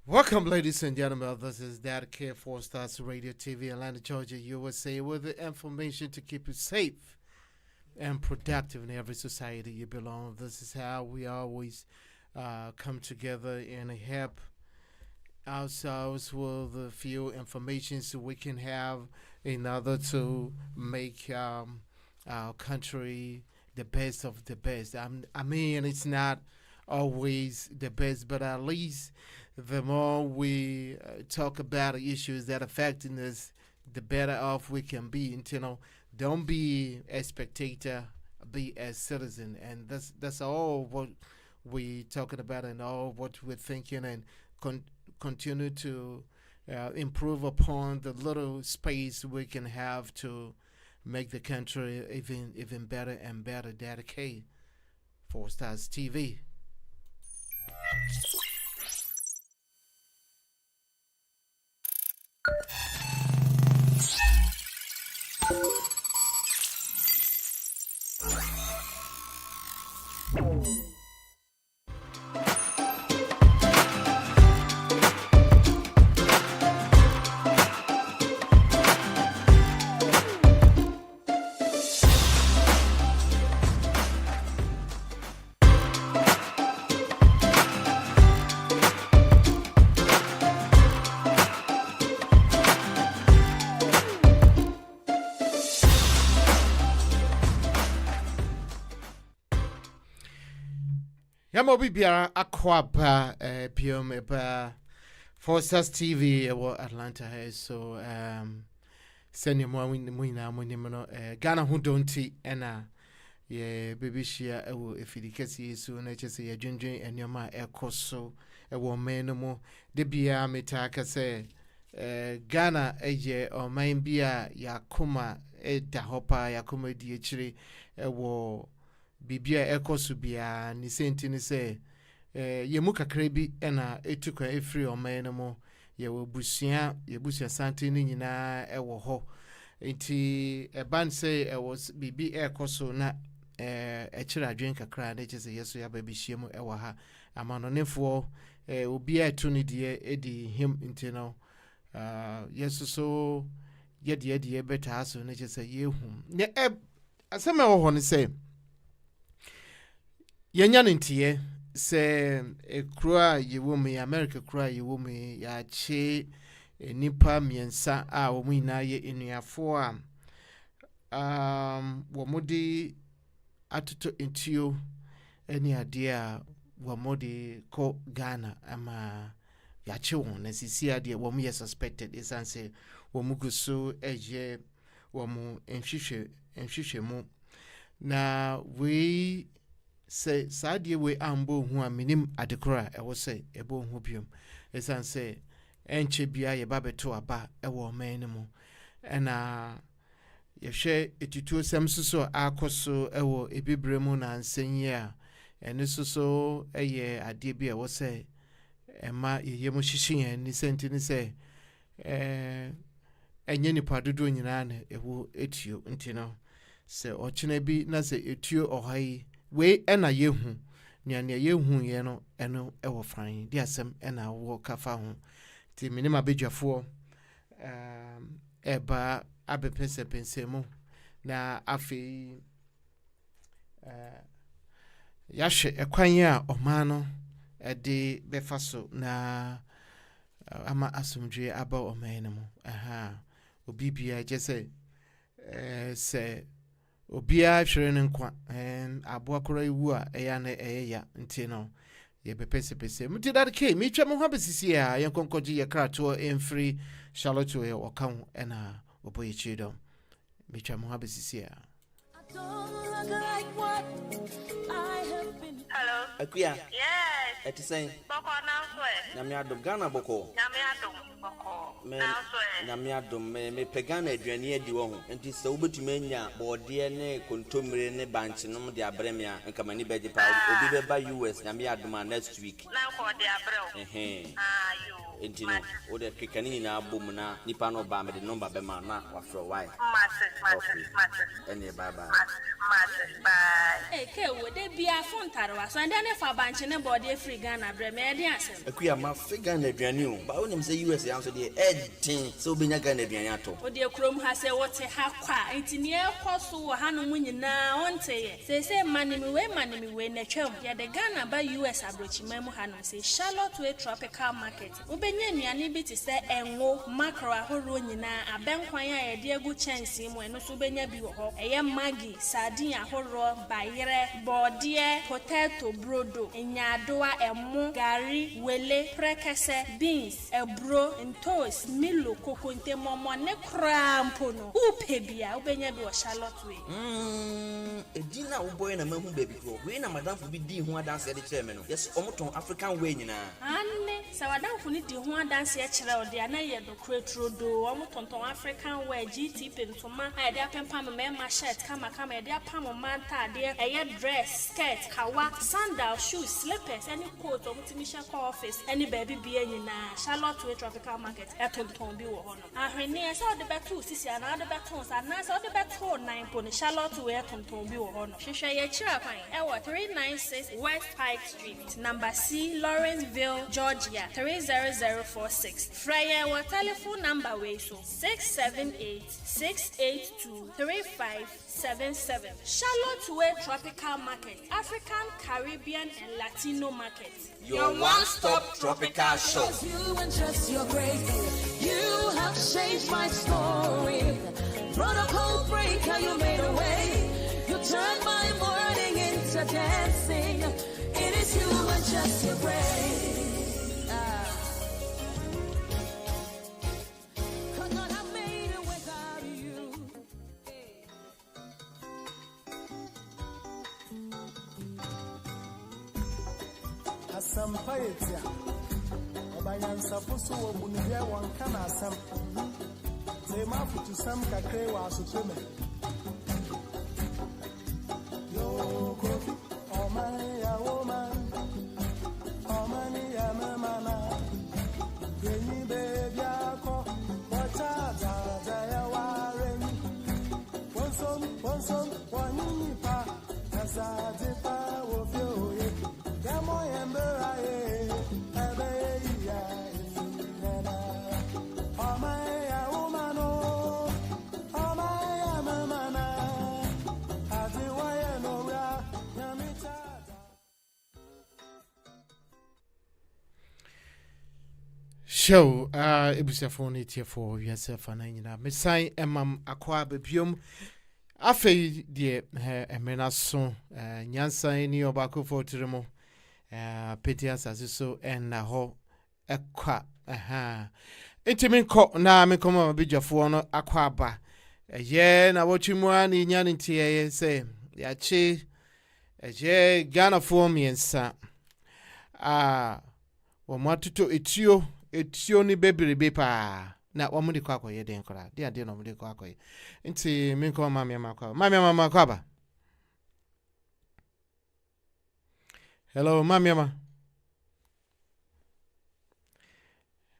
Welcome, ladies and gentlemen. This is Dad Care 4 Stars Radio TV, Atlanta, Georgia, USA, with the information to keep you safe and productive in every society you belong. This is how we always come together and help ourselves with a few information so we can have in order to make our country the best of the best. I mean, it's not always the best, but at least the more we talk about issues that affecting us, the better off we can be. And, don't be a spectator, be a citizen, and that's all what we talking about and all what we're thinking, and continue to improve upon the little space we can have to make the country even better and better. Dedicate 4 Stars TV. Yamo bibiara akwaba piom eba Forces TV ewo Atlanta here, so send you more win Ghana who don't ena ye baby share ewo efidikasi so na chese ye dwendwen enema ekoso ewo menemo de bia metaka se Ghana eje o man bia yakoma da hopa yakoma di echire ewo bibia ekoso bia ni senti ni se yemu kakra bi na etukwa efri omanemo ye busia sante ni nyina ewo ho enti eban se ewo bibi ekoso na echira adwen kakra na chese yeso ya babihie mu ewo ha amanonefo obi etu ni de edi him enti no yeso so ye beta aso na chese yehu ne asema wo ho ni se yenya ntiye se ekura yewome America kura yewome ya che nipa miensa a wo nyina ye enuafo a wo modi atoto entio eni ade a wo modi ko Ghana ama ya che won na sisi ade wo ye suspected isanse wo muguso eje wo mu enhwehwe mu na we say sadie we ambo hu a minim adekora e wo say ebo hu biom esan say enche bia ye babeto aba e wo man mu na ye hwe etituo sam suso akoso e wo ebibre mu na ansenye a ene suso eye ade bia wo say ema ye mu hihye ni senti ni say enye nipa dodo nyina na ewo etio ntino se ochina bi na se etio ohai we ena yehu nyane yehu ye no eno ewo fan di asem ena wo kafa ho ti minima bedwafo eba abepese mu na afi yahwe ekwan a omano ede befaso na ama asumdwe aba oman mu obibia je se obia hwere ne nkwa aboa kora iwu a eya na eya nti no ye bepese muti that ke mi twa mo ha besisi a ye konkoji ye krato emfree Charlotte we okan ena oboye chido mi twa mo ha besisi a hello Akuya. yes Eti say. boko na so Na me adom Ghana boko. na me adom boko na so Na me adom me pegana aduane adi wo ho. Enti se wobetumi anya boode ne kontomire ne banche no de abreme a nka mani beje pa obi be ba US na me adom next week. na ko de abreo yo Enti no wo de kekani na abom na nipa no ba me de number be ma na wa fro why. Massive. Ene bye bye. Massive, bye. Ke wo de bia fon tare wa so ande ne fa banche ne body free Ghana bre me dey asem akuya ma figure na aduane o ba wonim say US ya so dey edin so obenya Ghana aduane ato o dey krom ha say wote ha kwa enti ne ekoso wo hanom nyina onte ye say manimi we na twam ya de Ghana ba US abrochima mu hanom say Charlotte Way Tropical Market obenya nnuane bi te say enwo macro ahoro nyina abenkwan a ye de egu chance mu eno so obenya bi wo ho eye magi sardine ahoro bayere bode potato brodo enyadoa emu gari wele prekese beans ebro ntos milo kokonte momo ne krampo no upebia obenya bi wo Charlotte Way edina wo boy na mahu baby ko we na madam fo bi di ho adanse de kire me no yes omoton African way nyina anne sawadamfo ni di ho adanse e kire ode ana ye do kretro do omotonton African way GT pentoma a de apempa me ma shirt kama e de apam manta de eye dress skirt kawa sandal shoes slippers any coat omutimi sha ko office any baby bia nyina Charlotte Way Tropical Market etonton bi wo ho no ahwene e sa ode beto sisi ana ode beto sa na sa ode beto 9 po ni Charlotte Way etonton bi wo ho no hwehwe ye kira kwan e wo 396 West Pike Street number C Lawrenceville Georgia 30046 Fryer wa telephone number we so 678-682-3577 Charlotte Way Tropical Market African Caribbean and Latino Market your one-stop tropical shop. You and just your grace, you have changed my story. Protocol breaker, you made a way. You turned my morning into dancing. It is you and just your grace. Could not have made it without you. Asampaetia Obayansa fusu wo bunye won kana asam Ze ma futu sam kakre wa asotome Yo kofi o man ya woman o man ya mama Geni baby ako wacha za ya waren Wonsom wani pa asa de pa wo fio ye Demo embera ye ebe ya nena Amaya umano amaya mamana Adiwaya no ya nyamita show ebusafo tiefo yourself na nyina mesan emam akwa bebiom afei de emena so nyansan ni obakofo tirimo Petias asiso na ho ekwa entiminko na menkoma bidwafo no akwa aba ye na wochimu ani nya ntie se ya chi je Ghana for miensa wo matuto etio ni bebirebe pa na wo mudi kwa koye den kora de no mudi kwa koye enti menkoma mama kwa ba hello mamiama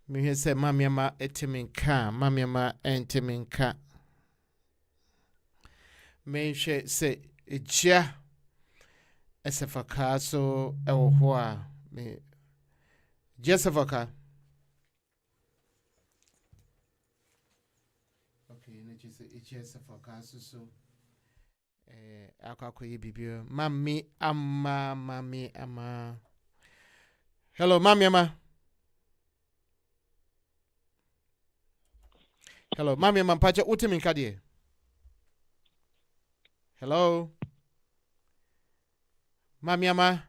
mi say mamiama etiminka mamiama entiminka menhwe se ejia esefaka so ewo ho a me jesefaka okay ne just ejia esefaka so akwakoye bibio mami ama hello mami ama hello mami ama pacha utiminka de hello mami ama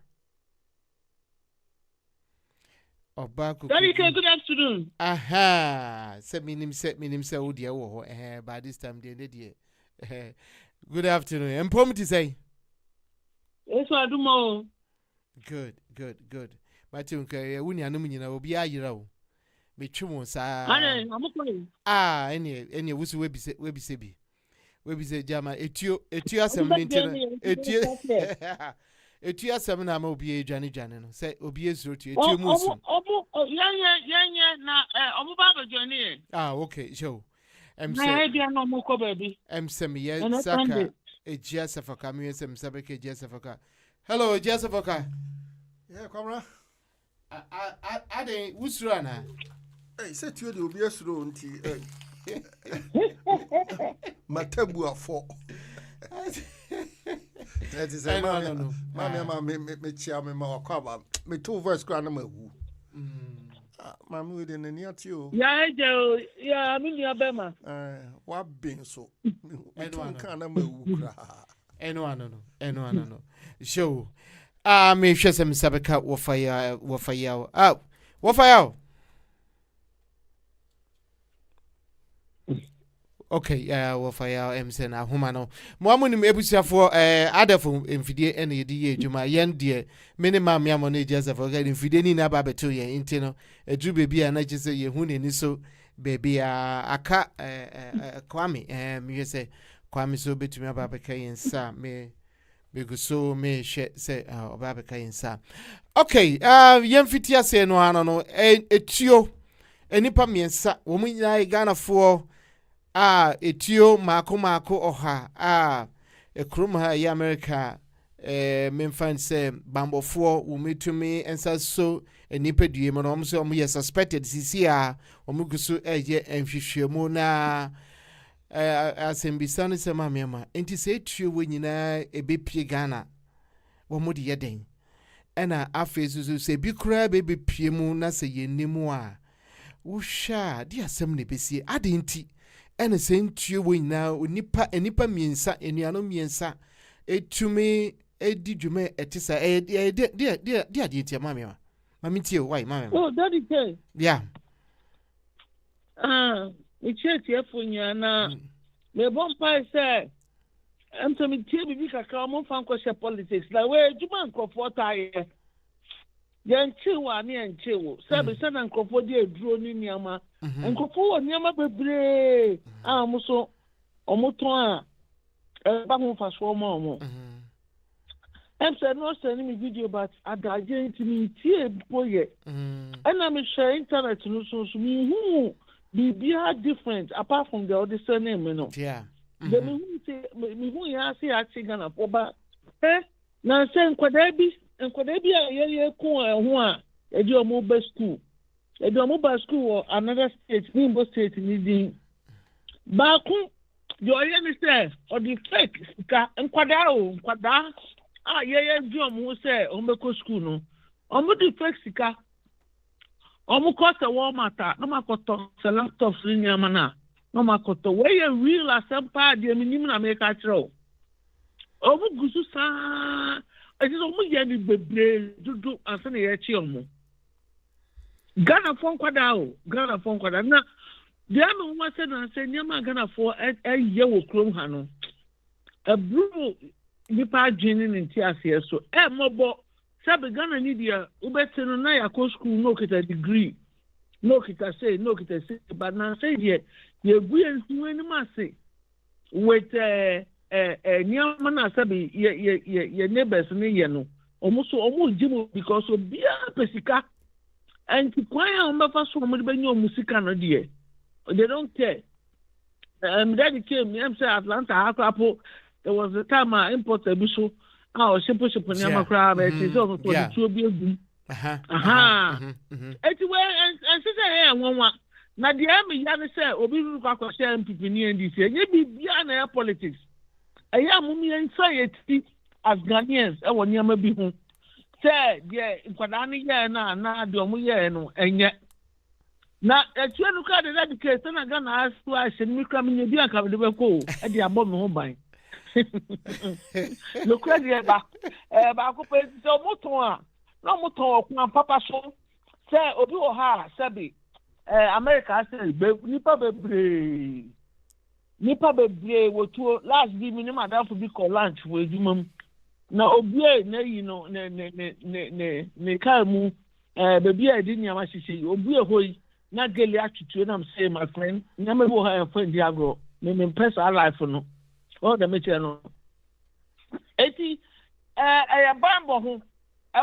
Obaku good afternoon. Aha se minim se wo de wo ho by this time de good afternoon. Empom to say. Yes, I do more. Good. Mati unka wuni anum nyina obi ayira wo. Metwemo sa. I'm okay. Any wusu webi sebi. Webi se jama etio asem nintena. Etio asem na ma obi edwane no. Say obi ezuro to etio musu. Yeah, na omo baba journey. Okay, show. Na idea no mo ko baby. Sem ye saka ejia safaka mi sem sabeke ejia safaka. Hello ejia safaka. Yeah, Comra. I didn't. Who's runner? Hey, set you the obvious room. Matabu are 4. That is a man. Mamma, me chairman, my cover. Me 2 verse grandma. Mamma within the near to you. Yeah, I mean, Alabama. What being so? I don't know. Anyone, no. Show. Me share some sabaka wofaya. Wofaya. Okay, wofaya emsen na humano. Mo amunim ebusiafo adafo emfidie ene yedi adwuma yen de minimum ya mo na ejasa for ga emfidie ni na ba beto yen intino edu bebi a na gise ye hu ne ni so bebi a aka kwame me say kwame so betumi aba beka yen sa me so me she say aba beka yen sa. Okay, yen fitia say no ano no etio enipa miensa wo mu nyina Ghana fo etio mako oha ekrum ha ya America memfan se bambofo wo metumi ensa so enipa due mo no so ye suspected sisi a wo gusu eye enhwehwemu na asembisa no se mamema enti se etio wo nyina ebepie Ghana wo mu de yeden ena afesu se bi kura bebepie mu na se yenimu a wo sha di asem ne besie adenti ene sentue wo nyina onipa miensa enuano miensa etumi edi dwume etisa dia enti mama mami tie why mama Oh, daddy say. yeah It's here na me bompa say am to me tie bibi kakra mo fan kwese politics na we djuma nkofo taye yanchi wa ne yanchi wo sabe sana nkofo di eduro ni niama nkofo wo niama bebre amuso omoton a ba mo faso mo em say no send me video but adaje ntimi tie boye ana me share internet no so me hu bibia different apart from the other surname no yeah the me hu ya say Ghana for ba na say nkwada bi a ye ku ho a e di omo ba school or another state nimbo state ni din ba ku yo ye ni say or the fake ka nkwada ye di omo say omo ko school no omo di fake sika omo ko se Walmart no makoto se laptops ni amana no makoto we ye real asempa de minim na make atro omo gusu sa eti omo ye ni bebre dudu ansana ye chi omo Ghana fon kwada na de am wo se na se nyama Ghana fo ye wo krom ha no ebru nipa adwene ne nti ase so mobo sabe Ghana ni dia ubetenu na ya ko school no kita degree no kita say but na say ye gu ensu ani ma say with nyama na sabe ye neighbors ni ye no omo jimu because obia pesika and kwan a omba so omo de benyo musika no de they don't care daddy came me say Atlanta Akrapo there was a time I imported biso simple nyama kra ba ti so to the two bi egum eti we and say nwanwa na de am ya ne say obi ru kwa share MPP ni NDC enye bibia na ya politics eya mumi anxiety as Ghanaians e woni ama bi hu say de nkwada ne ye na de omo ye no enye na etu enu ka de dedicate na Ghana asu a hye mi kra me bi aka de be ko e de abo me ho ban le credit ba ko pe so moton a no moton okun papa so say obi o ha sabi America say nipa bebre wotuo last bi minimum adafo bi ko lunch wo edumam na obi na yi no ne ka mu bebi a di nyama hihye obi hoyi na geli atutu na say my friend nyama bo ha friend di agro me pesa life no all the meche no eti bambo ho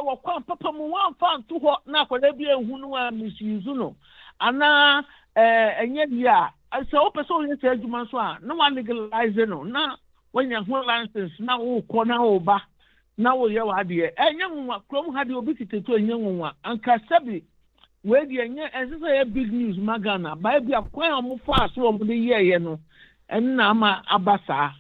wo kwan papa mu wan fan to ho na akwada bi ehu no a misuse no ana enye bia se o pese o yete adwuma so a no one legalize no na wanya ho license na wo ko na wo ba na wo ye wa de enye nwa krom ha de obi titetu enye nwa anka sabi we de enye ense big news magana ba bia kwan omo fa so omo de ye no en na ama abasa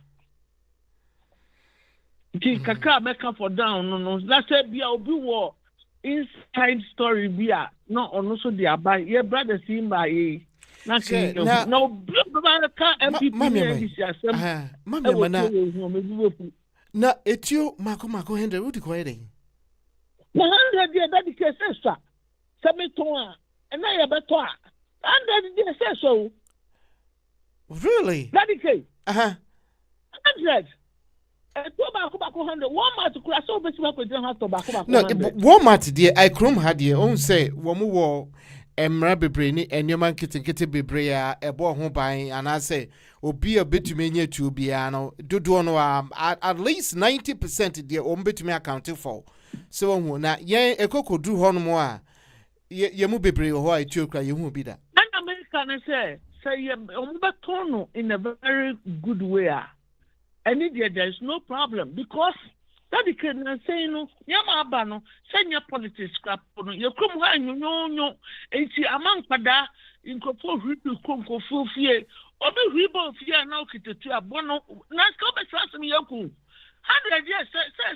ki kaka make for down no that say bia obi wo inside story bia no ono so de aba ye brother simba ye na ke no ba ka MPP ni di asem mama na etio mako Henry what ko ede na 100 ye that the sister semeton a na ye beto a 100 ye say so really that the case 100 Bako 100 Walmart kura so besi bako den ha to bako no Walmart dey I chrome ha dey on say wo mo wo emra bebre ni enyoman kitinkiti bebre a ebo ho ban ana say obi a betumi nya tu bia no dodo no at least 90% dey o betumi account for so hu na yen ekokodu ho no mo a ye mu bebre ho a etu kra ye hu bi da and America na say ye o beto no in a very good way and there is no problem because that the can say no yama abano senya politics crap no ye krom ha nyonyo enti amankwada inkofo hwidu konkofo fie obi hwibo fie na okitetu abono na ska be trust me yaku 100 years say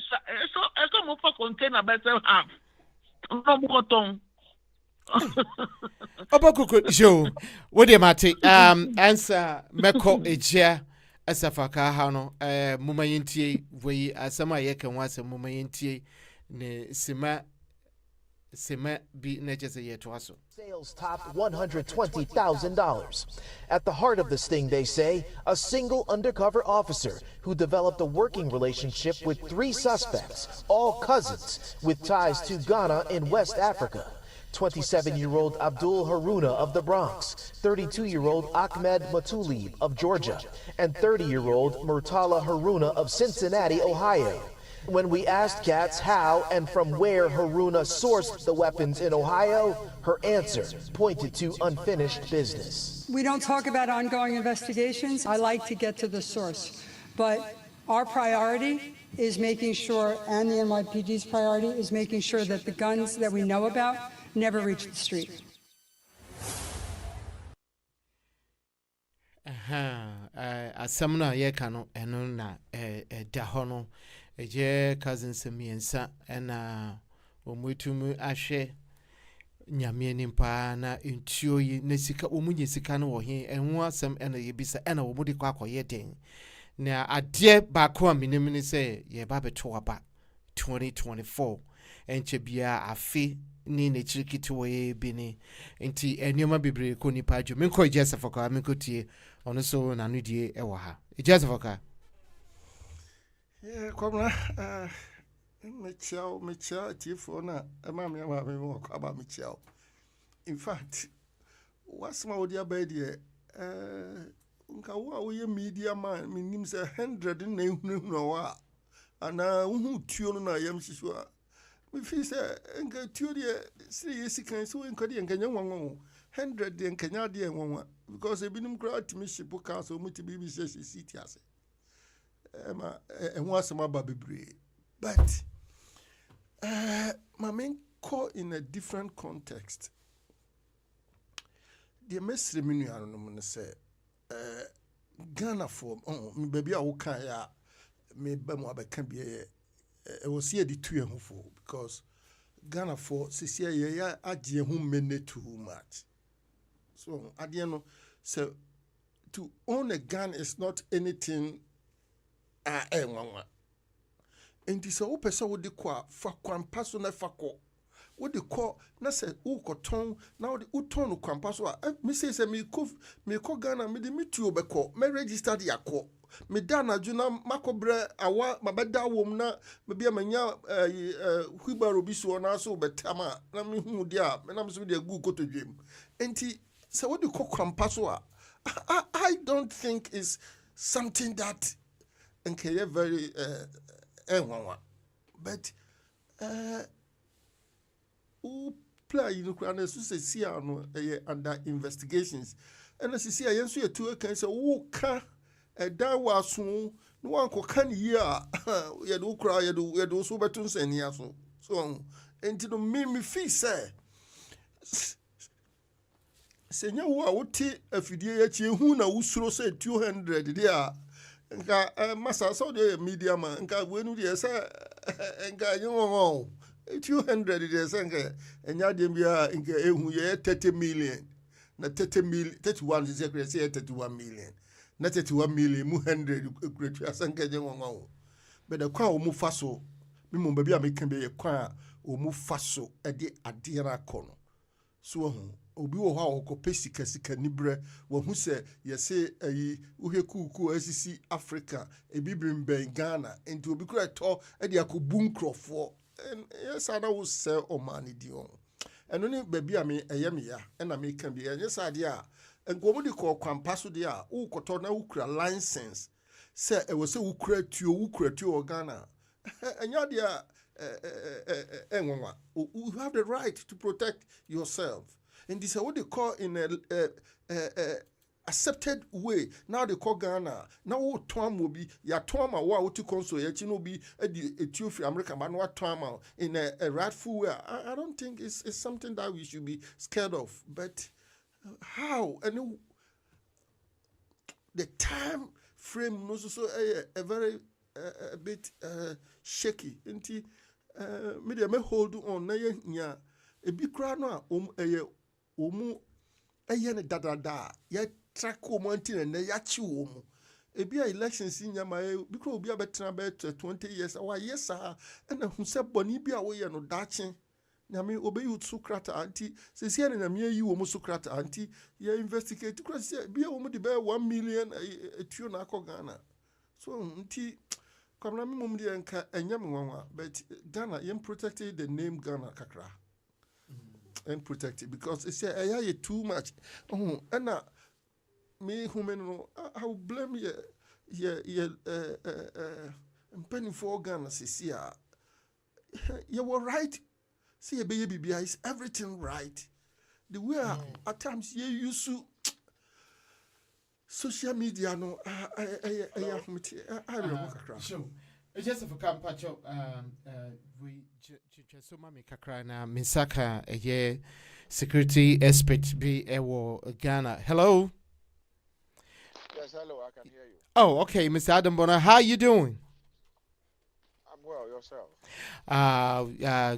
so mo for container better half no mo koton Obokoko show what dey mate answer meko ejia asafaka ha no mumayintie we asama ye kan wase mumayintie ne sima bi na jese ye to aso sales topped $120,000. At the heart of the sting, they say, a single undercover officer who developed a working relationship with 3 suspects, all cousins, with ties to Ghana in West Africa. 27-year-old Abdul Haruna of the Bronx, 32-year-old Ahmed Matulib of Georgia, and 30-year-old Murtala Haruna of Cincinnati, Ohio. When we asked Katz how and from where Haruna sourced the weapons in Ohio, her answer pointed to unfinished business. We don't talk about ongoing investigations. I like to get to the source. But our priority is making sure, and the NYPD's priority is making sure that the guns that we know about never reach the street. Asamna ye kano eno na da hono eje cousins miensa ena omutumu ahwe nyame nimpa na ntuo yi na sika omunye sika no wo he enwo asem ena yebisa ena wo mudi kwa akoye den na ade ba ko aminim ni se ye ba beto aba 2024 enche bia afi ni ne chirikiti wo ye bini enti enoma bebre ko nipa adwo menko ejesa foka menkotie ono so na no die e wo ha ejesa foka kwamna mecha tifo na ma me wo kwaba mecha in fact wasma odi abedie nka wo ye media man minim se 100 na ehunu wa ana uhu tuo no na yam hihwo a me fi se nka tuo de sire yesikan so nka de nka nyanwanwo 100 de nka nya de nwanwa because ebinim kra atimi shipu ka so muti bibi se city ase and what's about bebre but my main call in a different context the mesre menu anono say Ghana for me baby a wo kan ya me ba mu abeka bia e wo see di tu ehun for because Ghana for sisi ya agye ehun mene too much so at the end so to own a gun is not anything nwanwa enti se wo pese wo de kwa fa kwampa so na fa ko wo de ko na se wo koton na wo de uton no kwampa so a me se me ko Ghana me de mitu obeko me register de yakọ me da na juna makobre awa mabeda wom na me bia manya huibaro bi so na so betama na me hu de a me na me so de gu kotodwem enti se wo de ko kwampa so a I don't think is something that and very but play you know so see no under investigations and as you see ayenso ye two can say wo ka ɛdan wɔ aso na wankɔka ne yie a yɛde wo kora yɛde wo so wobɛto nsania so so enti no me fii sɛ sɛ nyɛ wo a wote afidie yɛakyi ehu na wosuro sɛ 200 deɛ a nka masa sɛ wode yɛ media ma nka wenu deɛ sɛ nka nyɛ wɔn 200 deɛ sɛ nka ɛnyɛ adeɛ biara nka ehu yɛ 30 million na 31 sɛ kura sɛ 31 million na 31 million mu 100 kura tua sɛ nka nyɛ wɔn but the kwa omu fa so me mo baabi a meka be yɛ kwa omu fa so de adeɛ ra kɔ no so ho obi wɔ hɔ a wɔkɔpɛ sika nibrɛ wɔhu sɛ yɛse ayi wohwɛ kuuku asisi Africa ebi brimbɛn Ghana enti obi kura tɔ de akɔbu nkrɔfoɔ yɛsa na wo sɛ ɔma di on ɛno ne baabi a me ɛyɛ me ya ɛna me ka bi ɛnyɛ sa adeɛ a nkomo de kɔ kwampa so deɛ a wo kɔtɔ na wo kura license sɛ ɛwɔ sɛ wo kura tuo wɔ Ghana ɛnyɛ adeɛ a ɛnwanwa you have the right to protect yourself. And this is what they call in a accepted way. Now they call Ghana. Now what time will be? Ya time a what to console? Ya chino be a Ethiopia America, but what time in a rightful way? I don't think it's something that we should be scared of. But how? And the time frame was also a very a bit shaky. Inti media me hold on. Na ya a big crowd no omu ayene dadada ya track omu anti na ya chi omu ebi a elections nyama bikro obi abetena bet 20 years awa yes ah na hu se boni bi a wo ye no dache nyame obeyi sukrata anti se se na me yi omu sukrata anti ya investigate kro se bi a omu de be 1 million etuo na akọ Ghana so nti kwamna me mum de enka enyam nwanwa but Ghana yem protected the name Ghana kakra and protect it because it's too much. Oh, and me human I will blame you penny for Ghana see you were right. See a baby is everything right. The way at times you use to social media no I sure. Just for Campacho, we just so mami kakra na misaka a security expert be Ghana. Hello. Yes, hello. I can hear you. Oh, okay, Mr. Adam Bona, how you doing? I'm well. Yourself?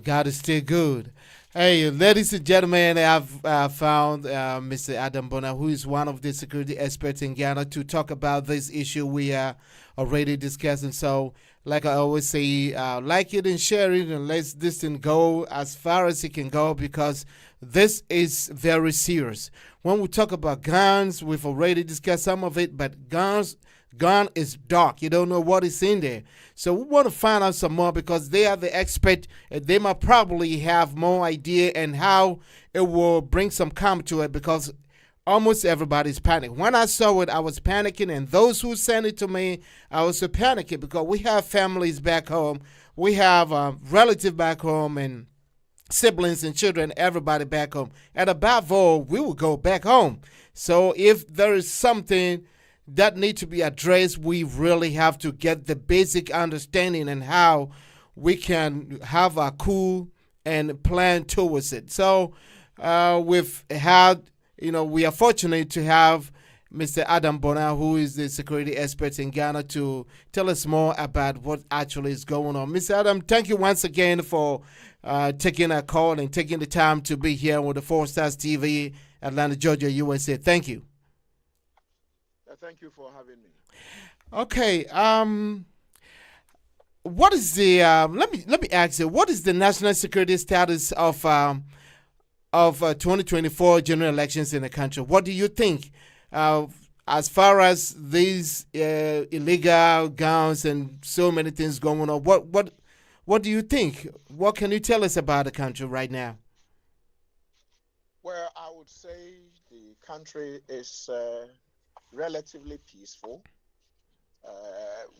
God is still good. Hey, ladies and gentlemen, I've found Mr. Adam Bona, who is one of the security experts in Ghana, to talk about this issue we are already discussing. So, like I always say, like it and share it, and let this thing go as far as it can go, because this is very serious. When we talk about guns, we've already discussed some of it, but gun is dark. You don't know what is in there. So we want to find out some more, because they are the expert. They might probably have more idea and how it will bring some calm to it, because almost everybody's panicking. When I saw it, I was panicking, and those who sent it to me, I was panicking, because we have families back home. We have relatives back home, and siblings and children, everybody back home. And above all, we will go back home. So if there is something that need to be addressed, we really have to get the basic understanding and how we can have a cool and plan towards it. So we've had, we are fortunate to have Mr. Adam Bona, who is the security expert in Ghana, to tell us more about what actually is going on. Mr. Adam, thank you once again for taking a call and taking the time to be here with the 4 Stars TV, Atlanta, Georgia, USA. Thank you. Thank you for having me. Okay. What is the let me ask you, what is the national security status of 2024 general elections in the country? What do you think as far as these illegal guns and so many things going on? What do you think? What can you tell us about the country right now? Well, I would say the country is relatively peaceful.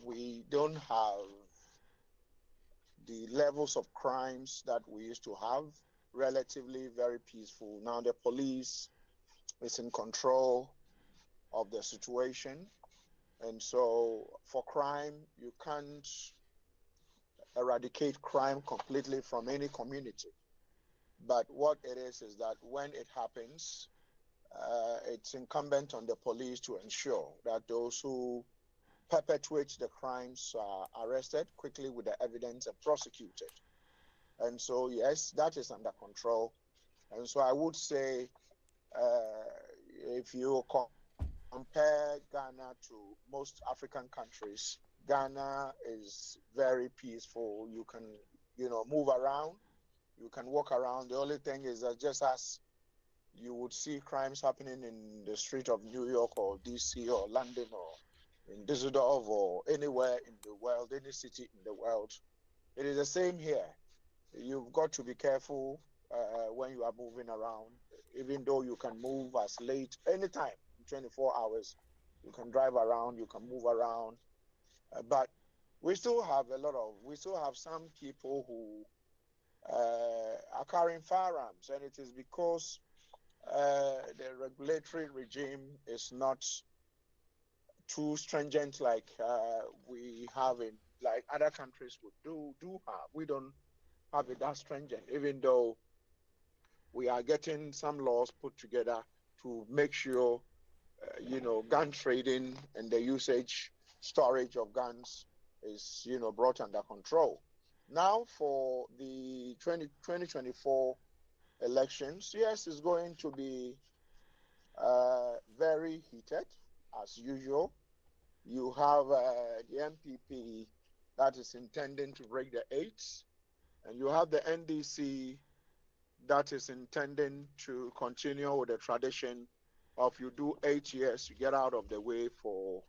We don't have the levels of crimes that we used to have. Relatively very peaceful. Now the police is in control of the situation. And so for crime, you can't eradicate crime completely from any community. But what it is that when it happens, it's incumbent on the police to ensure that those who perpetrate the crimes are arrested quickly with the evidence and prosecuted. And so, yes, that is under control. And so I would say if you compare Ghana to most African countries, Ghana is very peaceful. You can, move around. You can walk around. The only thing is that just as you would see crimes happening in the street of New York or DC or London or in Düsseldorf or anywhere in the world, any city in the world, it is the same here. You've got to be careful when you are moving around, even though you can move as late anytime, 24 hours. You can drive around, you can move around. But we still have some people who are carrying firearms, and it is because the regulatory regime is not too stringent like we have in like other countries would do have. We don't have it that stringent, even though we are getting some laws put together to make sure gun trading and the usage, storage of guns is, brought under control. Now for the 2024 elections, yes, it's going to be very heated as usual. You have the MPP that is intending to break the eights, and you have the NDC that is intending to continue with the tradition of you do 8 years, you get out of the way for,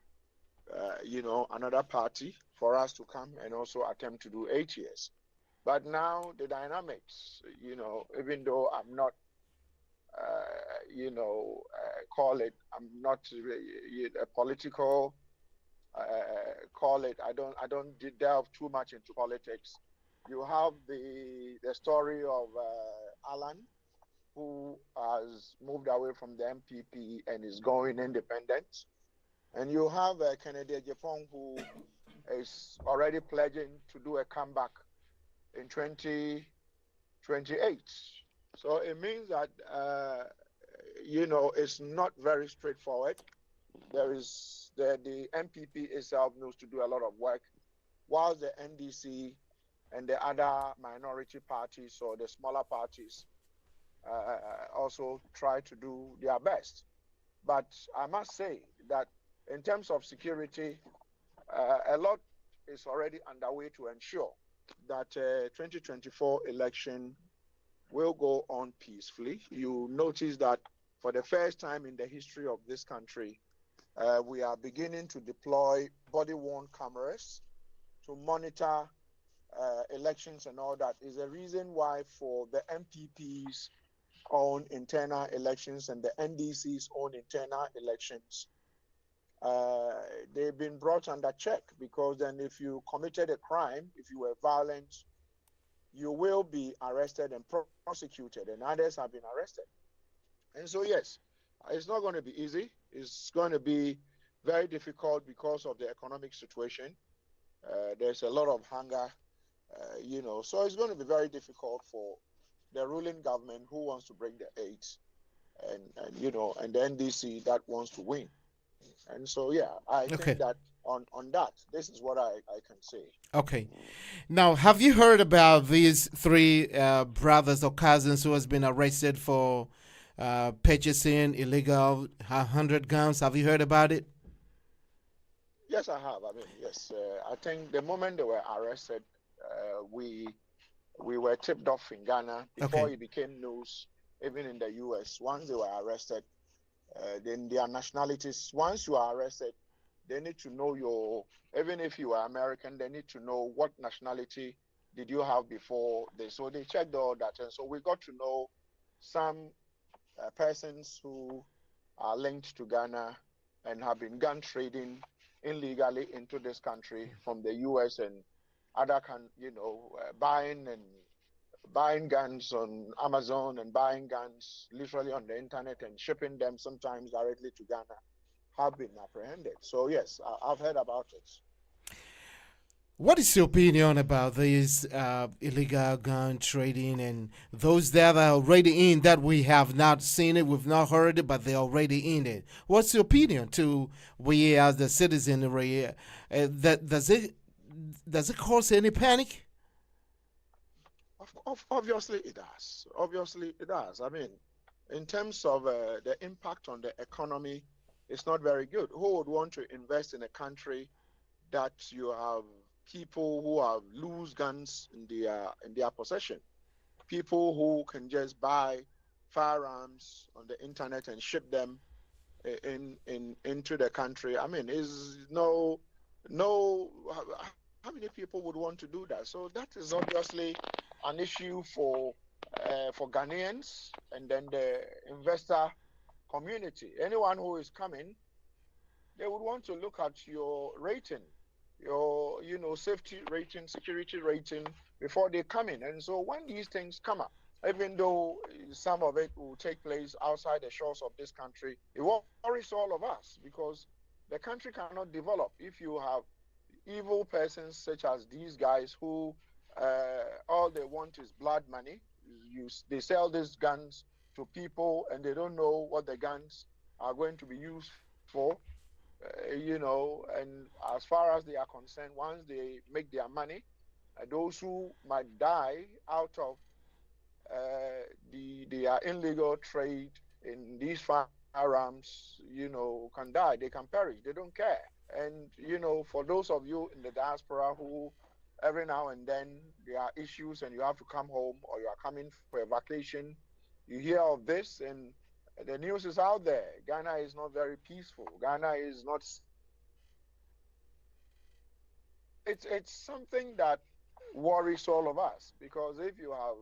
another party for us to come and also attempt to do 8 years. But now the dynamics, even though I'm not, I'm not a political, I don't delve too much into politics. You have the story of Alan, who has moved away from the MPP and is going independent. And you have Kennedy Japan, who is already pledging to do a comeback in 2028. So it means that, it's not very straightforward. There is the MPP itself knows to do a lot of work, while the NDC and the other minority parties or the smaller parties also try to do their best. But I must say that in terms of security, a lot is already underway to ensure that 2024 election will go on peacefully. You notice that for the first time in the history of this country, we are beginning to deploy body-worn cameras to monitor elections and all that. Is a reason why for the MPP's own internal elections and the NDC's own internal elections, they've been brought under check, because then if you committed a crime, if you were violent, you will be arrested and prosecuted, and others have been arrested. And so, yes, it's not going to be easy. It's going to be very difficult because of the economic situation. There's a lot of hunger, so it's going to be very difficult for the ruling government who wants to break the eight, and the NDC that wants to win. And so, yeah, I think that on that, this is what I can say. Okay. Now, have you heard about these three brothers or cousins who has been arrested for purchasing illegal 100 guns? Have you heard about it? Yes, I have. I mean, yes. I think the moment they were arrested, we were tipped off in Ghana before it became news, even in the U.S. Once they were arrested, then their nationalities, once you are arrested, they need to know even if you are American, they need to know what nationality did you have before. So they checked all that. And so we got to know some persons who are linked to Ghana and have been gun trading illegally into this country from the U.S. and other buying guns on Amazon and buying guns literally on the internet and shipping them sometimes directly to Ghana. have been apprehended. So yes, I've heard about it. What is your opinion about this illegal gun trading and those that are already in that we have not seen it, we've not heard it, but they're already in it? What's your opinion to we as the citizenry? That does it cause any panic? Obviously, it does. Obviously, it does. I mean, in terms of the impact on the economy, it's not very good. Who would want to invest in a country that you have people who have loose guns in their possession? People who can just buy firearms on the internet and ship them into the country. I mean, is no. How many people would want to do that? So that is obviously an issue for Ghanaians and then the investor community. Anyone who is coming, they would want to look at your rating, your safety rating, security rating before they come in. And so when these things come up, even though some of it will take place outside the shores of this country, it worries all of us because the country cannot develop if you have evil persons such as these guys who all they want is blood money. They sell these guns to people and they don't know what the guns are going to be used for. And as far as they are concerned, once they make their money, those who might die out of their illegal trade in these firearms, can die. They can perish. They don't care. And, for those of you in the diaspora who every now and then there are issues and you have to come home or you are coming for a vacation, you hear of this and the news is out there. Ghana is not very peaceful. Ghana is not. It's something that worries all of us because if you have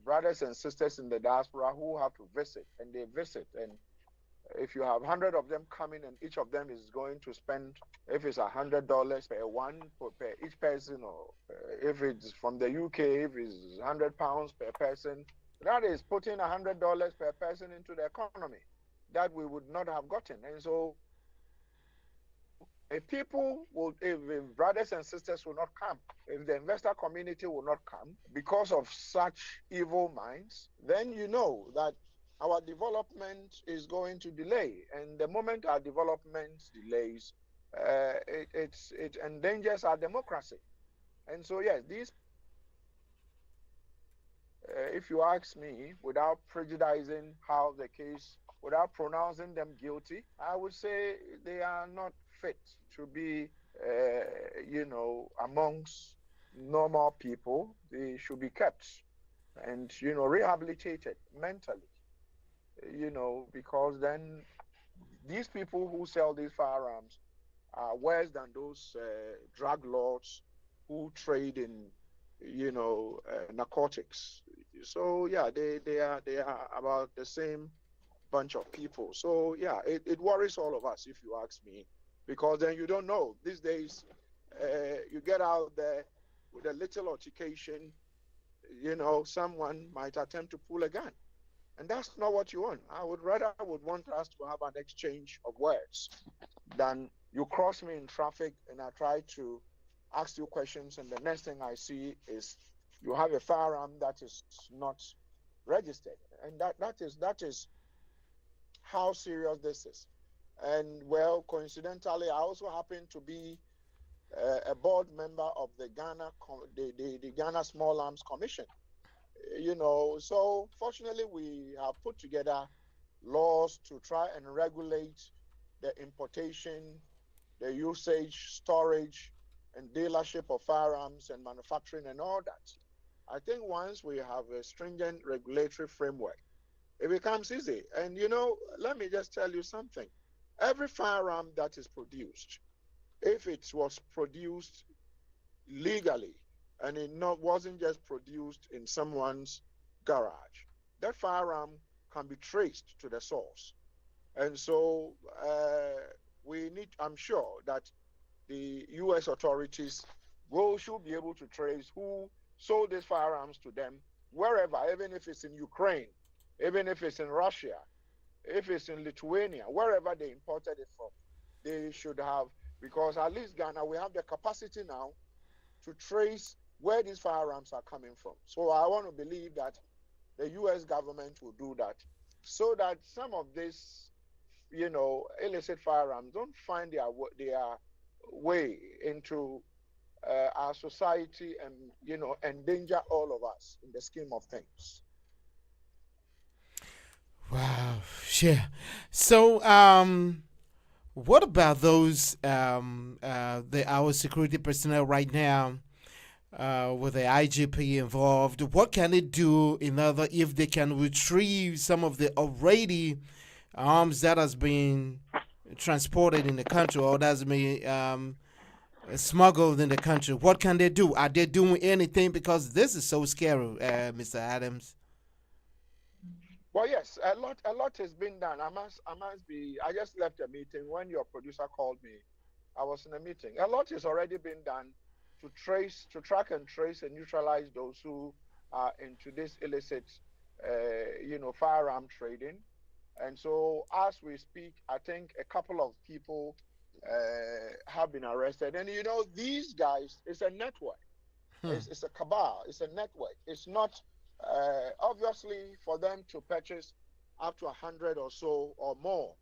brothers and sisters in the diaspora who have to visit and they visit and if you have 100 of them coming and each of them is going to spend, if it's $100 per each person, or if it's from the UK, if it's £100 per person, that is putting $100 per person into the economy that we would not have gotten. And so if brothers and sisters will not come, if the investor community will not come because of such evil minds, then you know that our development is going to delay. And the moment our development delays, it endangers our democracy. And so, yes, these, if you ask me, without prejudicing how the case, without pronouncing them guilty, I would say they are not fit to be, amongst normal people. They should be kept and, rehabilitated mentally. Because then these people who sell these firearms are worse than those drug lords who trade in, narcotics. So yeah, they are about the same bunch of people. So yeah, it worries all of us if you ask me, because then you don't know. These days, you get out there with a little altercation, someone might attempt to pull a gun. And that's not what you want. I would want us to have an exchange of words than you cross me in traffic and I try to ask you questions and the next thing I see is you have a firearm that is not registered. And that is how serious this is. And well, coincidentally, I also happen to be a board member of the Ghana Small Arms Commission. So fortunately we have put together laws to try and regulate the importation, the usage, storage, and dealership of firearms and manufacturing and all that. I think once we have a stringent regulatory framework, it becomes easy. And let me just tell you something. Every firearm that is produced, if it was produced legally, and it wasn't just produced in someone's garage, that firearm can be traced to the source. And so I'm sure that the U.S. authorities should be able to trace who sold these firearms to them, wherever, even if it's in Ukraine, even if it's in Russia, if it's in Lithuania, wherever they imported it they should have, because at least Ghana, we have the capacity now to trace where these firearms are coming from. So I want to believe that the U.S. government will do that, so that some of these, illicit firearms don't find their way into our society and, endanger all of us in the scheme of things. Wow, yeah. So, what about those our security personnel right now? With the IGP involved, what can it do in order if they can retrieve some of the already arms that has been transported in the country or that's been smuggled in the country? What can they do? Are they doing anything? Because this is so scary, Mr. Adams. Well, yes, a lot has been done. I must be. I just left a meeting when your producer called me. I was in a meeting. A lot has already been done to track and trace and neutralize those who are into this illicit, firearm trading. And so, as we speak, I think a couple of people have been arrested. And these guys, it's a network. It's a cabal. It's a network. It's not obviously for them to purchase up to 100 or so or more.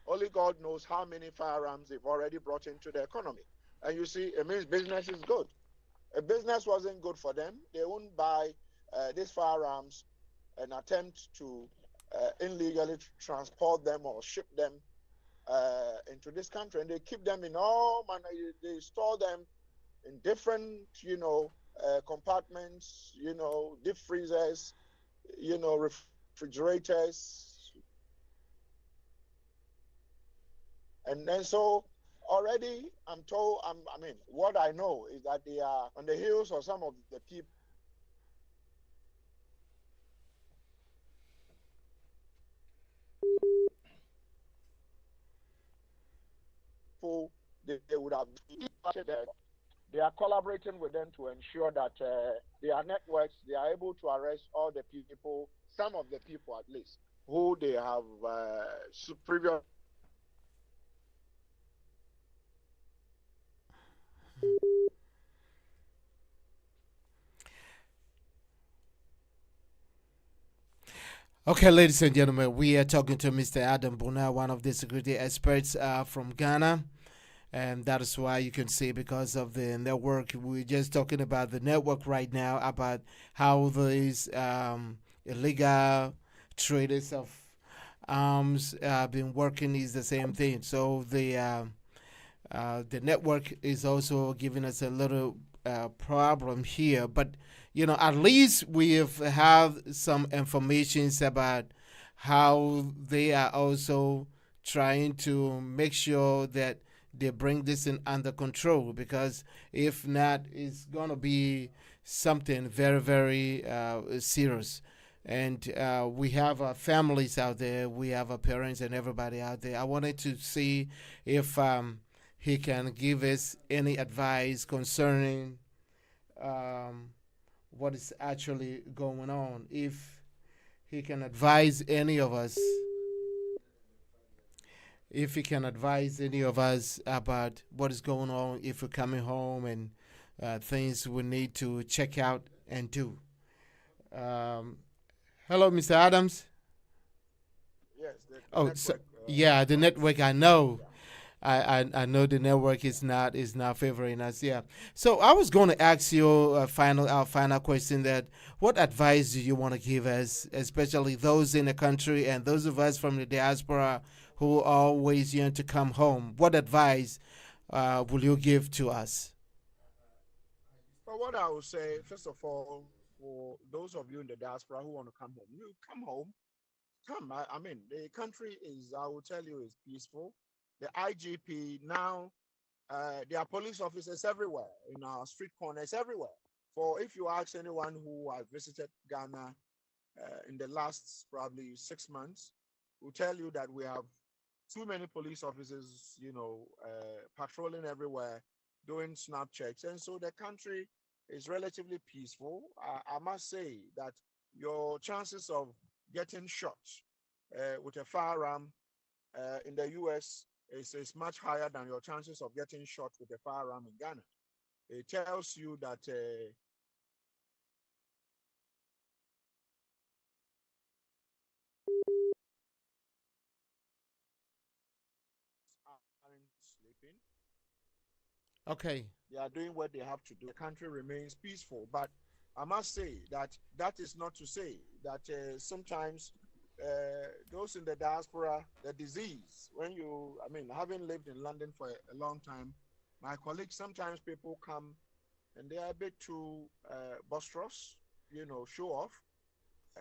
Only God knows how many firearms they've already brought into the economy. And you see, it means business is good. If business wasn't good for them, they wouldn't buy these firearms and attempt to illegally transport them or ship them into this country. And they keep them in all manner. They store them in different, compartments, deep freezers, refrigerators. And then so already I'm told, what I know is that they are on the heels of some of the people they would have that they are collaborating with them to ensure that their networks, they are able to arrest all the people, some of the people at least, who they have previous. Okay, ladies and gentlemen, we are talking to Mr. Adam Buna, one of the security experts from Ghana. And that is why you can see, because of the network, we're just talking about the network right now, about how these illegal traders of arms have been working is the same thing. So the network is also giving us a little problem here, but at least we have some information about how they are also trying to make sure that they bring this in under control, because if not, it's going to be something very, very serious. And we have our families out there, we have our parents and everybody out there. I wanted to see if he can give us any advice concerning what is actually going on. If he can advise any of us, about what is going on, if we're coming home and things we need to check out and do. Hello, Mr. Adams. Yes, the Oh, so, network. yeah, the network. I know. I know the network is not favoring us. Yeah. So I was going to ask you our final question: that what advice do you want to give us, especially those in the country and those of us from the diaspora who always yearn to come home? What advice will you give to us? But what I would say, first of all, for those of you in the diaspora who want to come home, you come home. Come. The country is, I will tell you, is peaceful. The IGP now, there are police officers everywhere, in our street corners, everywhere. For if you ask anyone who has visited Ghana in the last probably 6 months, will tell you that we have too many police officers, patrolling everywhere, doing snap checks. And so the country is relatively peaceful. I must say that your chances of getting shot with a firearm in the US is much higher than your chances of getting shot with a firearm in Ghana. It tells you that aren't sleeping. Okay. They are doing what they have to do. The country remains peaceful. But I must say that that is not to say that sometimes those in the diaspora, the disease, having lived in London for a long time, my colleagues, sometimes people come and they are a bit too boisterous, show off.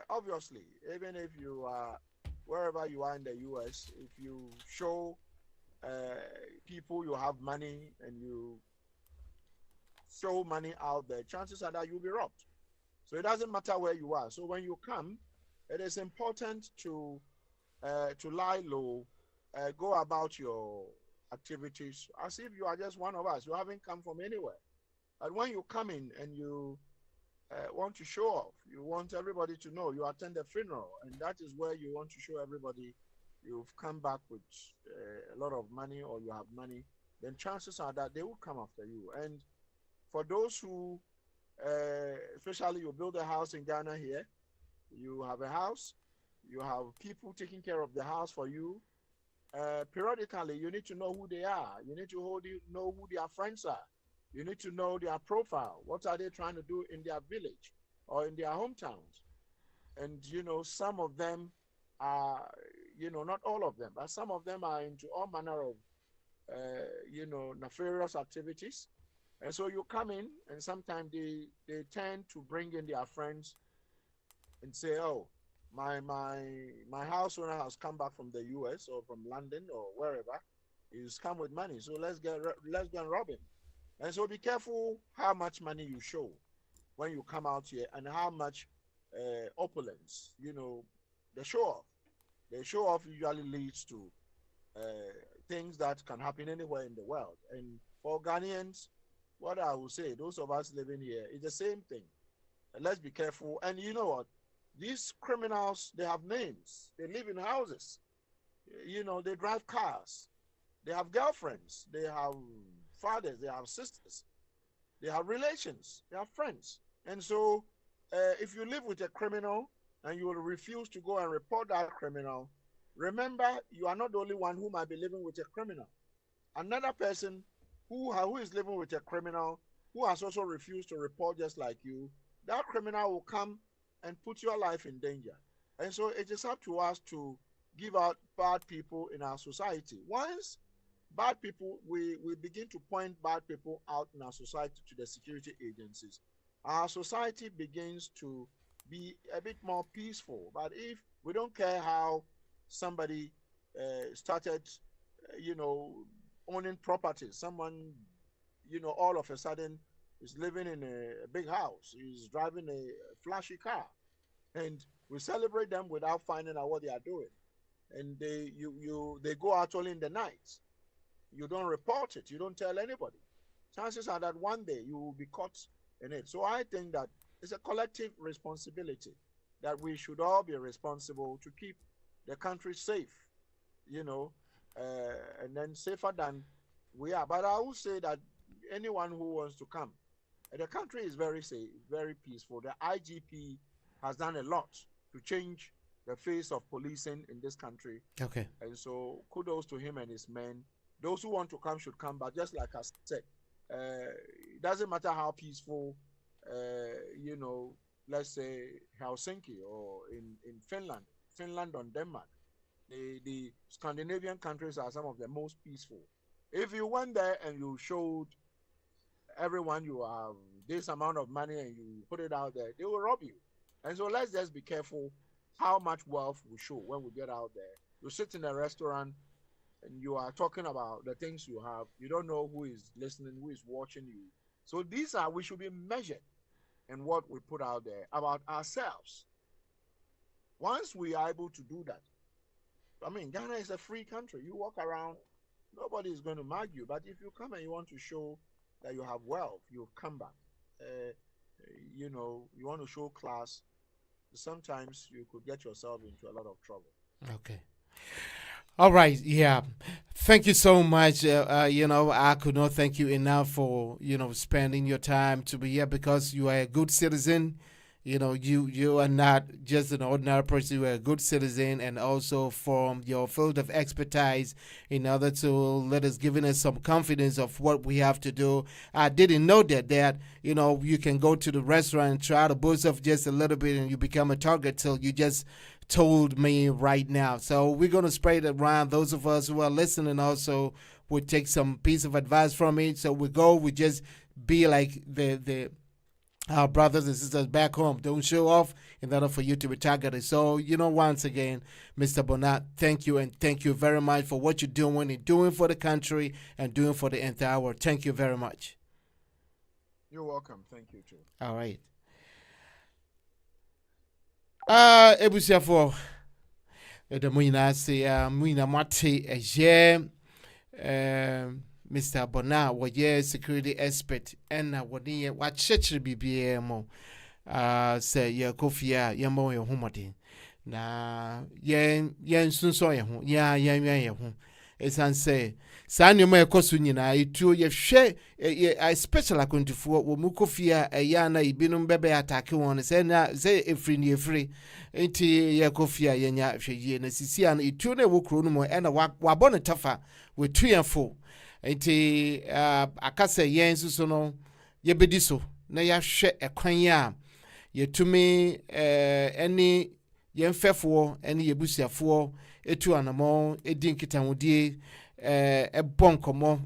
Obviously, even if you are wherever you are in the US, if you show people you have money and you show money out there, chances are that you'll be robbed. So it doesn't matter where you are. So when you come, it is important to lie low, go about your activities as if you are just one of us. You haven't come from anywhere. But when you come in and you want to show off, you want everybody to know you attend a funeral, and that is where you want to show everybody you've come back with a lot of money or you have money, then chances are that they will come after you. And for those who, especially you build a house in Ghana here, you have a house, you have people taking care of the house for you. Periodically, you need to know who they are. You need to know who their friends are. You need to know their profile. What are they trying to do in their village or in their hometowns? And, some of them are, not all of them, but some of them are into all manner of, nefarious activities. And so you come in and sometimes they tend to bring in their friends and say, oh, my house owner has come back from the US or from London or wherever. He's come with money, so let's go and rob him. And so be careful how much money you show when you come out here and how much opulence, the show off. The show off usually leads to things that can happen anywhere in the world. And for Ghanaians, what I will say, those of us living here, is the same thing. And let's be careful. And you know what? These criminals, they have names. They live in houses. They drive cars. They have girlfriends. They have fathers. They have sisters. They have relations. They have friends. And so if you live with a criminal and you will refuse to go and report that criminal, remember, you are not the only one who might be living with a criminal. Another person who is living with a criminal who has also refused to report just like you, that criminal will come and put your life in danger. And so it is up to us to give out bad people in our society. Once bad people, we begin to point bad people out in our society to the security agencies, our society begins to be a bit more peaceful. But if we don't care how somebody started, owning properties, someone, all of a sudden is living in a big house, is driving a flashy car, and we celebrate them without finding out what they are doing. And they go out only in the night. You don't report it. You don't tell anybody. Chances are that one day you will be caught in it. So I think that it's a collective responsibility that we should all be responsible to keep the country safe, and then safer than we are. But I will say that anyone who wants to come, the country is very safe, very peaceful. The IGP has done a lot to change the face of policing in this country. Okay. And so kudos to him and his men. Those who want to come should come, but just like I said, it doesn't matter how peaceful, let's say Helsinki or in Finland or Denmark. The Scandinavian countries are some of the most peaceful. If you went there and you showed everyone you have this amount of money and you put it out there, they will rob you. And so let's just be careful how much wealth we show when we get out there. You sit in a restaurant and you are talking about the things you have. You don't know who is listening, who is watching you. So we should be measured in what we put out there about ourselves. Once we are able to do that, Ghana is a free country. You walk around, nobody is going to mug you. But if you come and you want to show that you have wealth, you've come back. You want to show class, sometimes you could get yourself into a lot of trouble. Okay. All right, yeah. Thank you so much. I could not thank you enough for, spending your time to be here because you are a good citizen. You are not just an ordinary person. You are a good citizen, and also from your field of expertise in order to let us giving us some confidence of what we have to do. I didn't know that you can go to the restaurant and try to boost up just a little bit and you become a target till you just told me right now. So we're going to spread it around. Those of us who are listening also would take some piece of advice from it. So we just be like our brothers and sisters back home. Don't show off in order for you to be targeted. So, once again, Mr. Bonat, thank you, and thank you very much for what you're doing for the country and doing for the entire world. Thank you very much. You're welcome. Thank you, too. All right. Ebusiafo Edamuna say Muina Mate Mr. Bona was security expert and what church BBM say ya kofia yamo your homody. Na yen soon saw ya esan say san you may cosunina itu ye share a special account for mukofia a yana ibinum bebe attack one say free enti ye kofia yenya hwe na sisi an itu na wo kro no mo e na wabɔ ne tafa we 2 and 4 enti akasa yen so no ye bedi so na ya hwɛ ekwan ya ye tumi any yen fɛfoɔ any ye busuafoɔ etu anamo edin kitanwodie bonkomo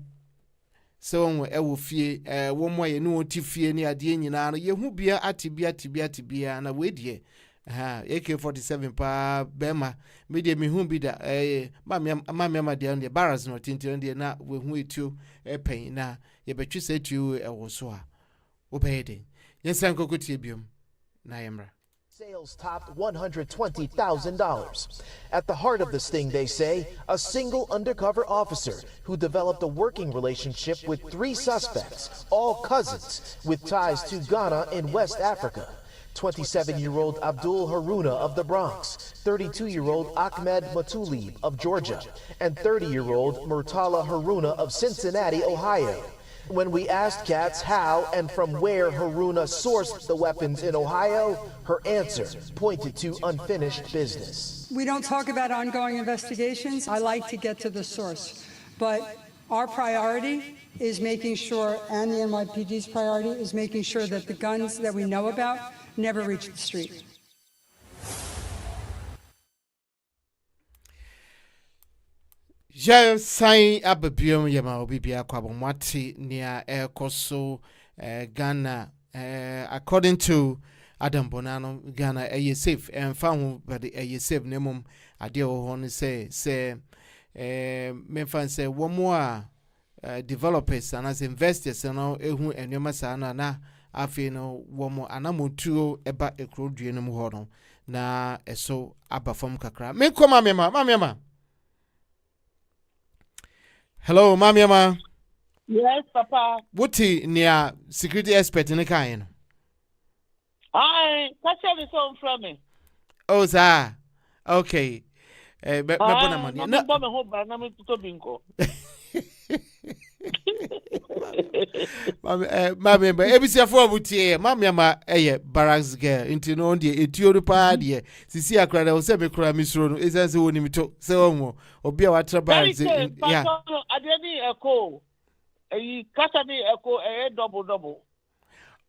so wo fie wo mo ye no ti fie ni ade nyina no ye hu bia atibia na we die AK47 pa bema media me hu bi da ma de on the barras no tintin de na we hu etu pen na ye betwi sa etu wo so a wo bede yensan kokotie biom na yemra. Sales topped $120,000. At the heart of the sting, they say, a single undercover officer who developed a working relationship with 3 suspects, all cousins, with ties to Ghana in West Africa. 27-year-old Abdul Haruna of the Bronx, 32-year-old Ahmed Matulib of Georgia, and 30-year-old Murtala Haruna of Cincinnati, Ohio. When we asked Katz how and from where Haruna sourced the weapons in Ohio, her answer pointed to unfinished business. We don't talk about ongoing investigations. I like to get to the source. But our priority is making sure, and the NYPD's priority is making sure that the guns that we know about never reach the street. Ja sign ababiom yama obibia kwabomwati near ekoso Ghana according to Adam Bonano Ghana a safe and found but a safe nemum ade ho say memfan say one more developers and as investors no ehu enema sa na afi no one more anamotuo eba ekrodue no ho no na eso abafam kakra me koma mama. Hello, Mamiama. Yes, Papa. What's near security expert in the kind? Catch me some from me. Oh, sir. Okay. I'm Mammy, but every year for Butier, Mamma, barracks girl, into no dear, a tio party. See, I cried, I was semi crime, Miss Rono, is as the one you took so or be our trouble. I didn't echo. You catch me echo a double.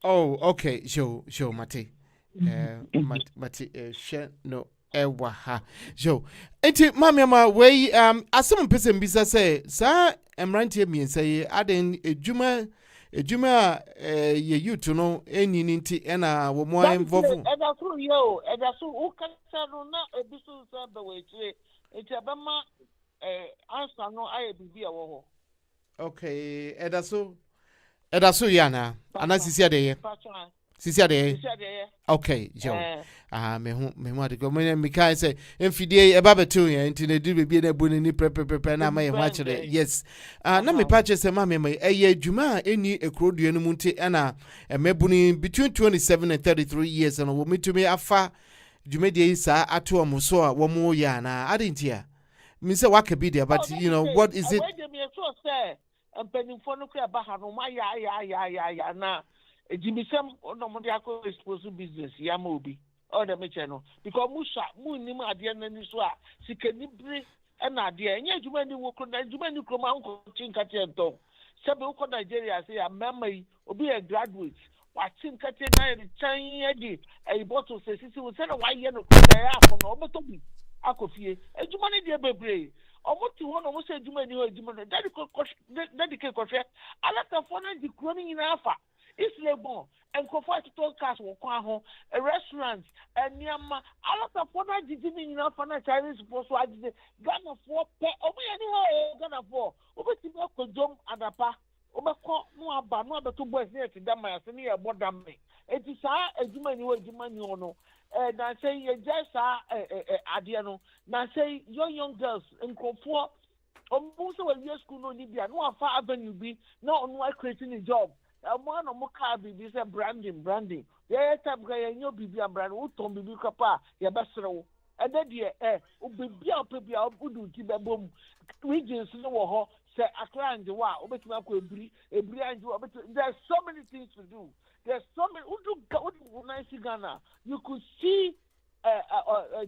Oh, okay, show, Mate. Mate, no. Ewaha jo enti mamiama we asem person bisa say sa emrantie mi say aden ejuma ye youth no eni nti ena wo mo involve eda so u kasa no na ebisu say be we tire enti abema answer no aye bibia wo ho. Okay eda so yana anasisi ade Sisi ade. Okay, Joe. Me hu ade go me kan say emfidie e ba betu yan nti na di bebie na buni ni prepare na ma ye ho akere. Yes. Na me patche say ma me eye adwuma eni ekrodua no mu nti na mebuni between 27 and 33 years and wo metumi afa dwumedie sa ato omo so a wo mo ya na ade ntia me say what could be there, but you know what is it? And penny for no clear bahano, my ya na. Jimmy Sam or no Modiaco is supposed to business, Yamobi, or the Mechano, because Musa, Moonima, the end and Niswa, she can be an idea, and yet you many work on that, you many come uncle Chinkatianto. Several Nigeria say a memory will be a graduate. Watching Katia Chinese, a bottle says it will send a white yellow from Omotobi, Akofie, and you money dear baby. Almost you want almost say you many dedicate contract. I like the phone and the cloning in Alpha. It's labor and comfort to talk cast or a restaurant and Yama. I like the phone and the in Alpha Chinese supposed to the Ghana for anyway, Ghana for over to milk jump and a pa. Over no about no other two boys near to them, my senior more than me. It is a Jumani, and I say, just Adiano. Now say, young girls in Kofor, almost a year school, no Libya, no far avenue be, no on creating a job. A man of Mokabi is a branding. Yeah, time guy, and your baby and brand, who told me, Papa, your best row. And then, dear, be out, good to boom. Regions, no, say, a client, the wow, there's so many things to do. There's so many. Nice Ghana, you could see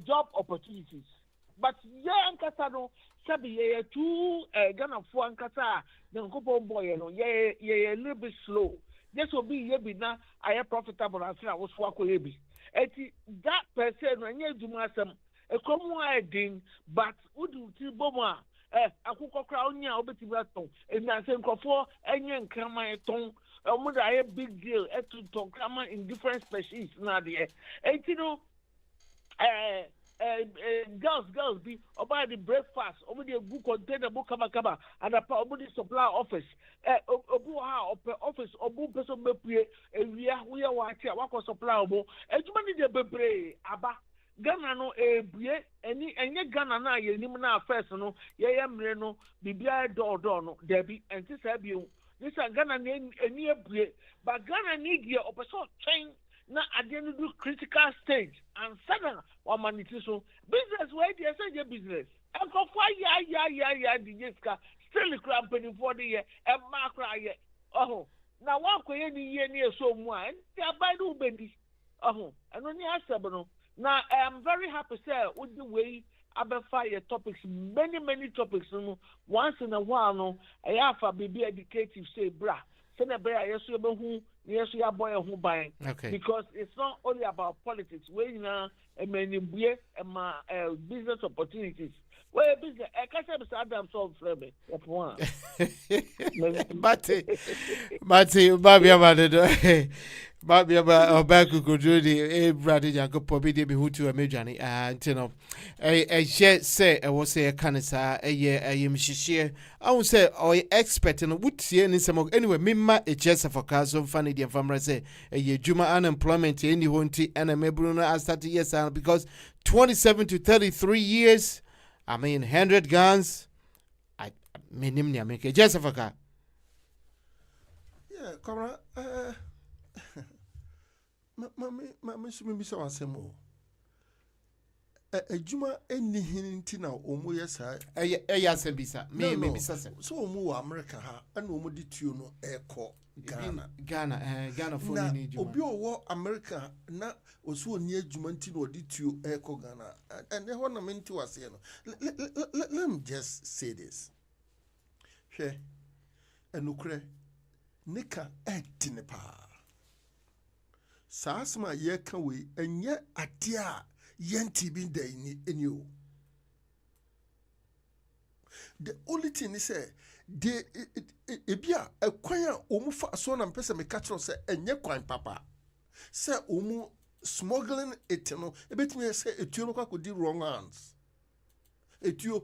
job opportunities. But yeah, Ankasano, Sabi, yeah, two Ghana for Ankasa, the couple boy, yeah, a little bit slow. This will be now. I am profitable as I was walking. That person, and yeah, do myself a common thing, but would you Boma? A cook crown, yeah, obeti baton, and I think of 4 and young Kama tongue. A big deal to talk in different species now there. And you know, girls be about the breakfast over the book container book kama and about the supply office. Office or book person be we are watching what supply obo. And you money the bebre aba. Ghana no bie any Ghana na ye nim na first no ye no bibia door no debi and this have you. This is Ghana near break, but Ghana need your opposite chain now at the end of the critical stage and sudden or monetization business where they say your business. And for 5 years, still the company for the year and mark right. Oh, now one coin year near so one, they are by no baby. Oh, and only answer, now I am very happy, sir, with the way. Fire topics, many topics. Once in a while, no, I have a baby educative say, bra. Send a bear, yes, you are boy who buying. Okay. Because it's not only about politics. We now a many beer and my business opportunities. Well, business, I can't say Adam solve flavor. Mate, Baby, about Baby, about Baku could do the brother Jacob Poppy, be who to a major, and you know, a share say, I was say a canisa, a year, I am share. I would say, or expect and would see any some anyway, Mima, a chest of a castle, funny, the farmer say, a year Juma unemployment, any one tea, and a Mebruno, I started yes, because 27 to 33 years. I mean, 100 guns. I mean, I make a just of a car. Yeah, come on. Mammy, so I say more. A Juma any hinting now, or more, yes, yes, and bisa. Maybe so more America, and no more did you know air call Ghana for any Obio America, not was so near Jumantin or did you echo Ghana, and then what I meant to us, let me just say this. Here, and Ukre, Nika Etinepa. Sasma ye can we, and yet a tia, Yanti been there in you. The only thing is, de ebia ekwan omu fa so na mpese me catch say enye kwan papa say omu smuggling it no ebetimi say etuo no kwakodi wrong hands etuo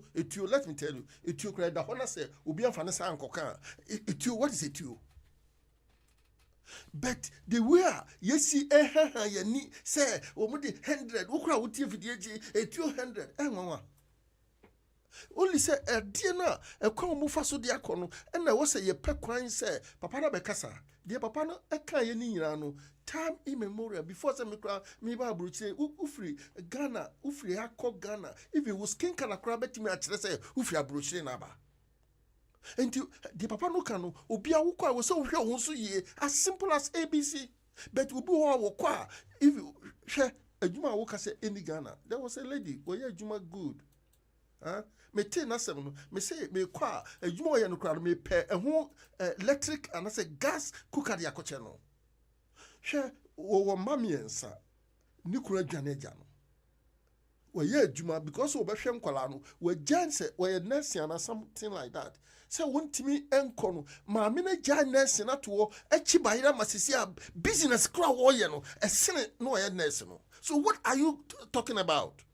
let me tell you etuo kra da hona say obi amfa ne say ankoka etuo what is etuo but the way yesi yani say omu de 100 wokra wotie fidie ji etuo 100 enwanwa only say a dinner, a comb faso diacono, and I was a ye pekwan say, Papa Becassa, dear Papa, no, a kayani, time immemorial before some me ba bruche ufri Ghana ufri akọ Ghana if you was skin kana kra betimi a kire say ufri abruche na ba enti the papa no kanu obi awukọ a wo say wo hwe wo so yie as simple as ABC but obi wo kwa if you hwe adwuma wo ka say any Ghana there was a lady wo ye adwuma good me te na sem no me say me kwa adwuma wo ye no kra no me pe eho electric and say gas cooker de akoche no hwe wo mamiensa ni kura dwane gya no wo ye adwuma because wo behwe nkwala no wo janse wo ye nurse and something like that say wontimi enko no maame na gya nurse na to echi bayira masisi a business kra wo ye no esene no wo ye nurse no. So what are you talking about?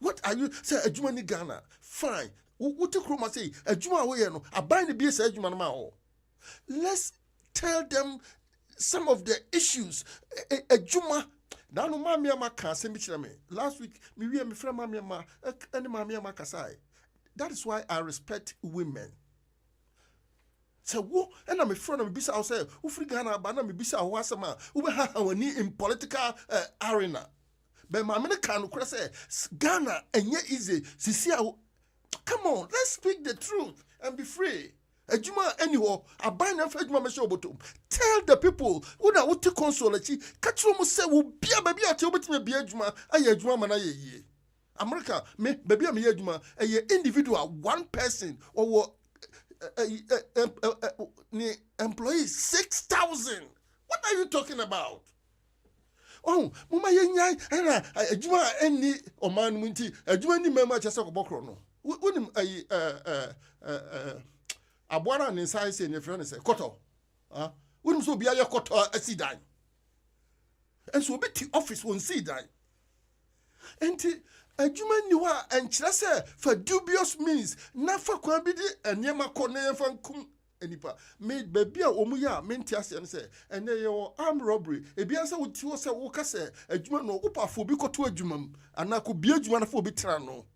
What are you say adwuma ni Ghana? Fine. What you kroma say adwuma wo ye no aban ne bi say adwuma no ma ho. Let's tell them some of the issues. Adwuma na no ma me ka say mi kire me. Last week me wie me friend ma me ma any ma me kasai. That is why I respect women. So wo and I'm a friend of bisa say ufri Ghana ba na me bisa ho asema wo be ha wani in political arena. But my man can say Ghana enye easy sisi come on, let's speak the truth and be free. Ejuma anyhow aban na fa ejuma me show bottom. Tell the people who na what console chi katro mo say wo bia ba bia te obetime bia ejuma aye ejuma ma na ye yie. America me ba bia me ye ejuma aye individual one person or employees 6,000. What are you talking about? Oh, mama yenyai era adwuma enni oman munti adwuma ni mema chese kobokro no wonim abwara ne sai se ne frɛ ne se koto wonim so bia ye koto asidan enso obi ti office won sidan enti adwuma ni wa enkyerɛ sɛ for dubious means na fa kwa bi di eniema kɔ na yɛfa nkum enipa me baby a omu ya me ntiase ne se ene ye armed robbery ebia se wuti wo se wo ka se adwuma no upafo bi koto adwuma ana ko bi adwuma na fo bi tra no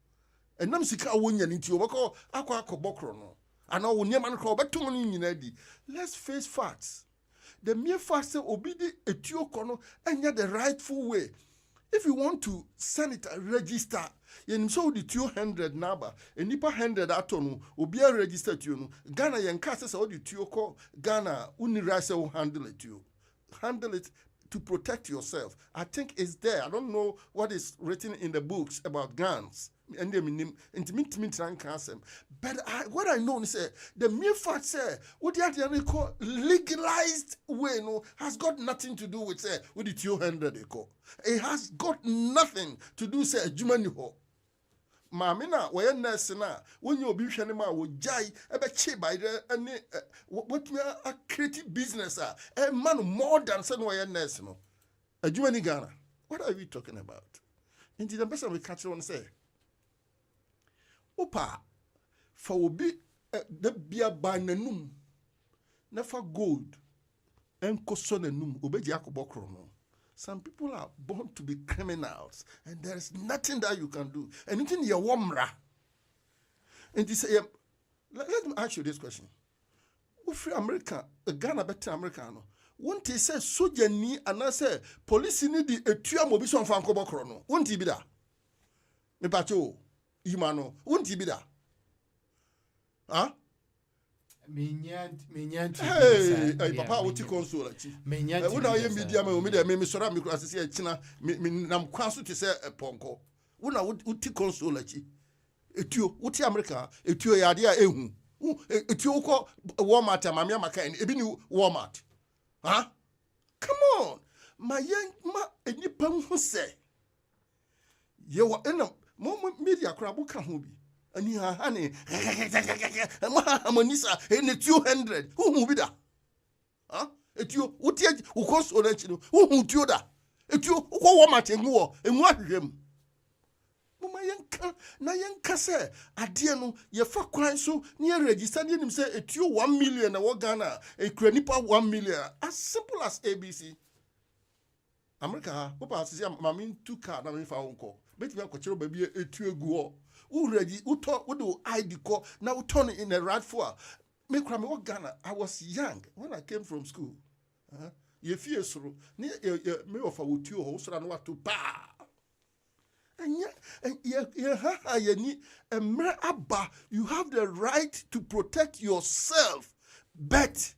enam sika wo nya nti obako akobokro no ana wo niema no kro betum no nyina di. Let's face facts. The mere fact say obi di etuo kono enya the rightful way. If you want to send it register yen so the 200 number enipa 100 atonu obi register to no Ghana yen ka say so the tuo ko Ghana uni rice will handle it to protect yourself. I think it's there. I don't know what is written in the books about guns and them intimate cancer, but what I know is the mere fact say what the call legalized way no has got nothing to do with the 200 eco. It has got nothing to do say jumani ho. Mamina we nurse na when you be hwene ma wo jai ebe che by the any what me a creative business a man more than say we nurse no adwuma ni Ghana. What are we talking about? Indeed the person we catch on say opa for obi the bia ba nanum na fa gold enkoso nanum obeji akobokro no. Some people are born to be criminals, and there is nothing that you can do. Anything you womra. And this, let me ask you this question: Ufri America, Ghana better Americano. Won't he say soldier ni and I say police ni di etua mobi so fan ko bokro no? Won't he be that? Me pacho, imano. Won't he be that? Huh? Hey, papa wuti console chi. Una ye media me sora me klase se china me nam kwaso te se ponko. Una wuti console chi. Etuo wuti America, etuo ya de a ehu. Etuo ko Walmart amamia maka ebi ni Walmart. Huh? Come on. Ma enipa hu se. Ye wa ena mo media krabo ka ho bi. Ani hani amonisa ene 200 who be da etio utie ukoso na chino who tio da etio ko wo mate nwo enwu ahwem mama yenka se ade no ye fa kwan so ne register ne nim se etio 1 million na wo Ghana ekura nipa 1 million as simple as ABC America papa sisi mama two car na me fa wonko betimi akọchero ba bi etu egu already uto wodo ID ko na uto in a rightful me kura me Ghana. I was young when I came from school Ye fear soro. Me of a would you host and what to pa. And you have the right to protect yourself, but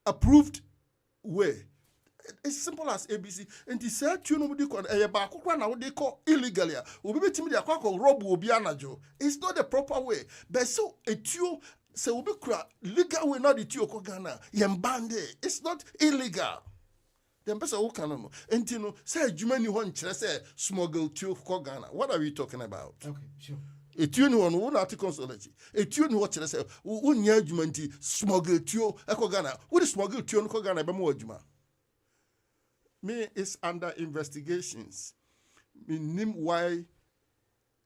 approved way. It's simple as ABC. And he said, you know, they call illegally. It's not the proper way. But so you say, legal way, not the Tio Ghana. It's not illegal. Then person who can know. And you know, say Jumani one say smuggle Tio Ghana. What are we talking about? Okay, sure. A tune one article consolati. A tune what I say, one year jumanti smuggle Tio Ghana. What is smuggle Tio Ghana? Bamojuma. Me is under investigations. Me name why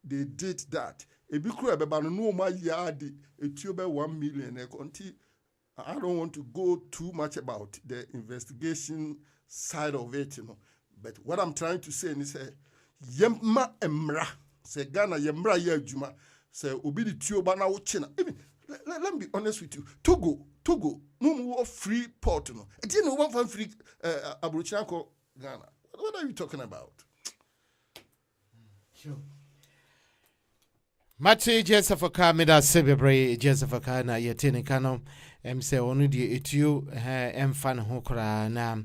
they did that. A big crab about no my yard, a tube 1 million. I don't want to go too much about the investigation side of it, you know. But what I'm trying to say is, Yemma Emra, say Ghana Yemra Yajuma, say Obi the Tioba now China. Even let me be honest with you. Togo, no more free port, no. It didn't want one free Abuchanko Ghana. What are you talking about? Sure. Mate Joseph Kamida Sebebre Joseph Kana Yetini Kano say onudi etu emfa ne ho kra na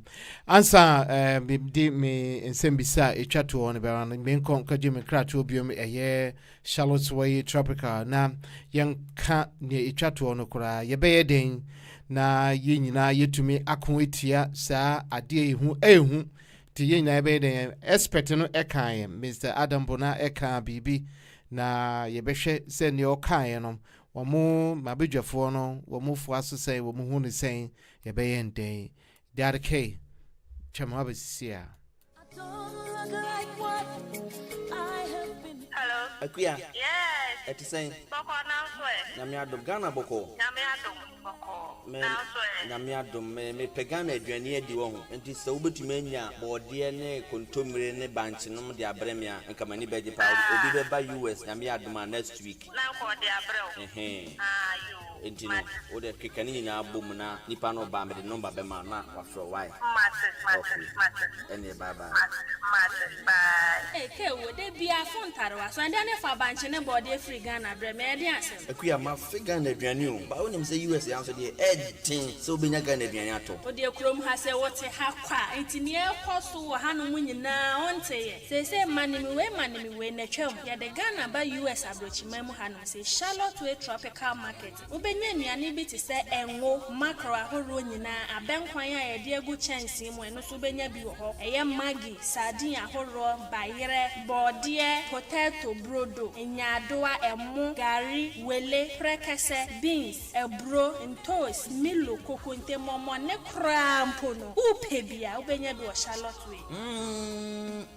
ansa di me nsembisa etwato on be ran me nkon kaje me krato biom eye Charlotte way tropical na yenka ne etwato on kra ye be den na yenyina yetumi akon etia saa ade ehu ti yenyina be den expert no ekan Mr. Adam Bona ekan bibi na yebehwe se ne okan no Wamu mabijafo no wamu fuaso say wamu hu ne say ye be yenden the other k chama abisia. Hello akuya yes eti say boko na so na me adom Ghana boko na me adom boko na so na me adom me pegana aduane adi wo ho enti se wobetumi anya bode ne kontomire ne banche no de abremia nkamani beje pa obi be ba US na me adom next week na ko de abrel you enti no wo de kekani na abom na nipa no ba me de number be ma na wa fro why matter ene bye ke wo de bia fontare wa so ande ne fa banche ne bode free Ghana abremia de asem akuya ma figure na aduane o ba wonim se US ya so de edin so benya Ghana aduane ato o de krom ha se wote ha kwa enti ne ekoso wo hanu munyina onte ye se manimi we na twam ya de Ghana ba US abrochima mu hanu se Charlotte way tropical market ubenya nuane bi te se enwo macro ahoro nyina abenkwan a ye de egu chance mu eno so benya bi wo ho eye magi sardine ahoro bayere bode potato brodo enyadoa emu gari wele prekese beans ebro ntos milo kokonte momo ne krampo no upebia ubenya bi wo Charlotte way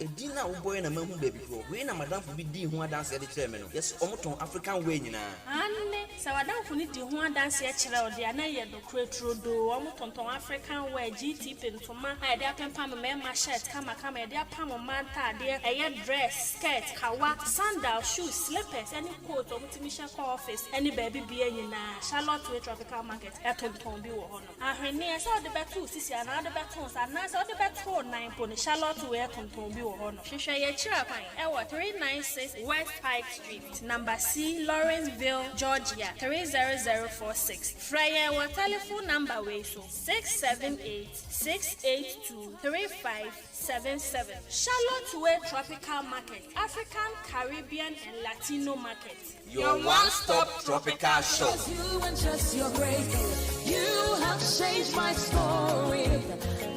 edina wo boy na mahu baby ko we na madam fu bi di hu adanse de kire me no yes omoton African way nyina anne sawadam fu ni di hu adanse e kire ode ana ye do kretrodo omoton African way GT pentoma e de apempa me ma shirt kama e de apam manta de eye dress skirt kawa sandal shoes slippers any coat omutimi sha ko office any baby bia nyina Charlotte way tropical market e tonton bi wo ho no ahwene e sa de betu sisi ana de betu sa na sa de betu 9 po ni Charlotte way tonton bi wo ho no hwehwe ye kira kwan e wo 396 West Pike Street number C Lawrenceville Georgia 30046 Fryer wa telephone number we so 678-682-3577 Charlotte way tropical market African Caribbean and Latino market your one-stop tropical shop. You and just your grace, you have changed my story.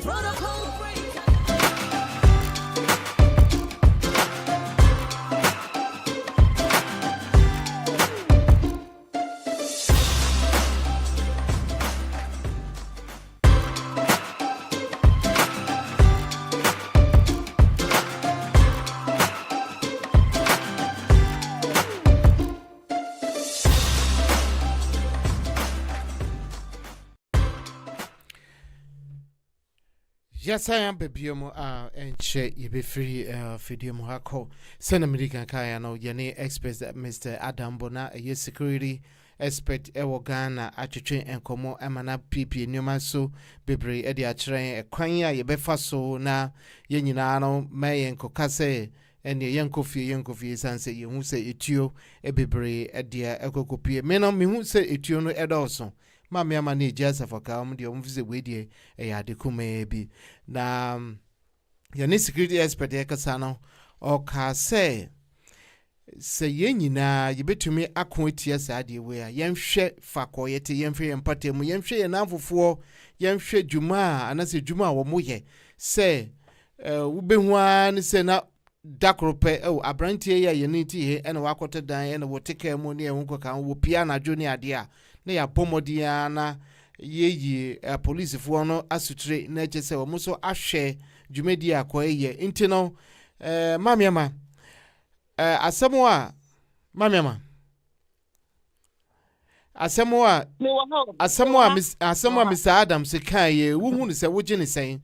Protocol breaker. Yes, I am Babiomo and che you be free Fidium Hako. Send American Kayano, Yane experts that Mr. Adam Bona, a security expert ewo Ghana atwetwe enkomo amana pipi nyoma so bebre e de akire ekwan a ye befa so na ye nyina no mayen kokase ene yenkofie sanse ye hu se etuo e bebre e de ekokopie me no me hu se etuo no edoso ma me ama na ejasa foka om de omfise wedie e ya de kuma bi na ye ne security expert e kasa no o ka se ye nyina ye betumi akon etia saade we a yenhwe fakoyete yenhwe empatemu yenhwe ye nanfofo yenhwe dwuma anase dwuma wo moye se ubehu an se na dakrope abrantie ya ye niti he ene wakote dan ene wo teke mu ne ehun koka wo pia na dwo ne ade a na ya pomodia na yeyi police fo no asutre na chese wo so ahwe dwumadi akoye inti no mamiama asamoa mamiama asamoa Mr Adam se kan ye wo hu ne se wo gine sen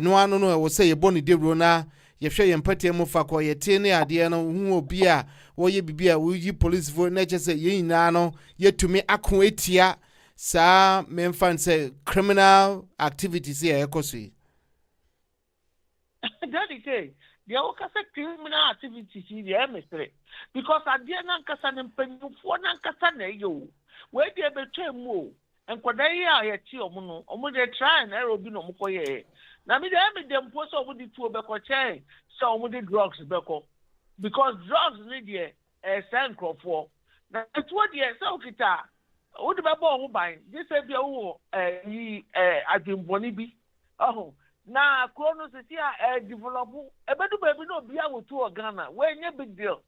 no ano no wo se ye boni debro na ye hwe ye mpatie mu fa ko ye te ne ade no hu obi a wo ye bibia wo yi police fo na chese ye nyina no ye tumi akon etia sa memfan se criminal activities ye ekoso Daddy say the okasa criminal activities here mystery because adia na nkasa ne mpanyufo na nkasa na yo we dey betwe mu enkodai a ye ti omo no omo dey try na error bi no mo koye na me dey mpo so omo di tuo be ko chen so omo dey drugs be ko because drugs need there send crofo na tuo dey so kita wo de be bo ho ban this say bi wo yi adwemboni bi na krono sisi a develop ebedu baby no bia wotu Ghana we nye big deal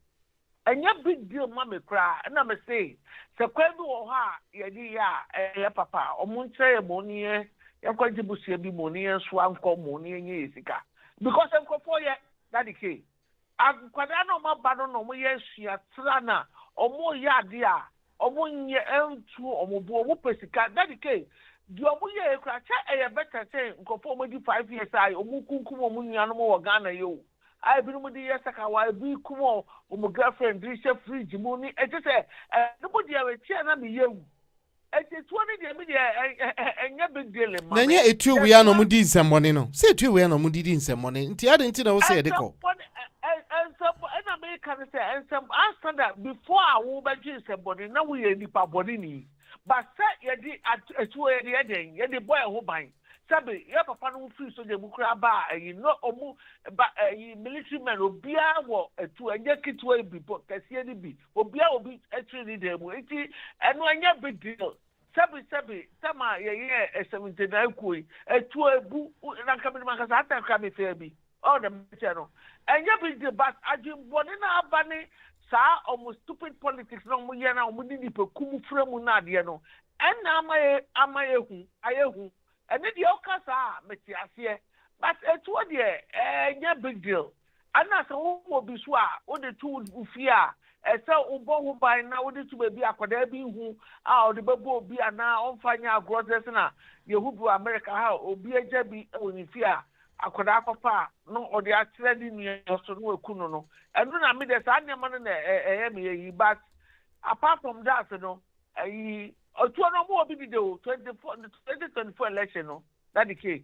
enya big deal ma me kra na me say se kwabi wo ha ye di ya papa omunche moni ye kwaji busia bi moni ye so anko moni ye sika because enkofo ye that the case akwada no ma ba no mo ye sua tra na omo ye ade a omo nye entu omo bu omo pesika that the case do omo ye kra cha e better say nkofo mo di 5 years ai omo kunkum omo nuano mo Ghana yo ai bi no di yesaka wa bi kumo omo girlfriend di she fridge mo ni e say nobody we tia na me yewu e say to ni de me de enya big deal ma na nya etu we ya no mo di nsemmone no say etu we ya no mo di nsemmone nti ade nti na wo say de ko and American say and some answer before I will be nsemmone na we ye nipa body ni but say ye di etu ye de boy ho ban sabe ya papa no free so de bukura ba you know omu ba military men obia wo etu enye kitwa bi kese ni bi obia obi etu ni de mu enti eno anya big deal sabe sama ye 79 koi etu ebu na kamini makasa ata kami fe bi all the no enya big deal but ajimboni na abani sa almost stupid politics no mu ye na omu ni pe kumu fremu na de no enna amaye hu ayehu and then the okasa metiasie but it was the big deal and na so wo bi so a wo de tu ufia e se ubo hu by na wo de tu baby akoda bi hu a wo de bebo obi ana onfanya agrodres na yehubu America ha obi eja bi oni fia akoda papa no o de akire di nu so no ekunu no enu na me de sa nyama no na me yi but apart from that no otu no mo obi di o 2024 election no that the case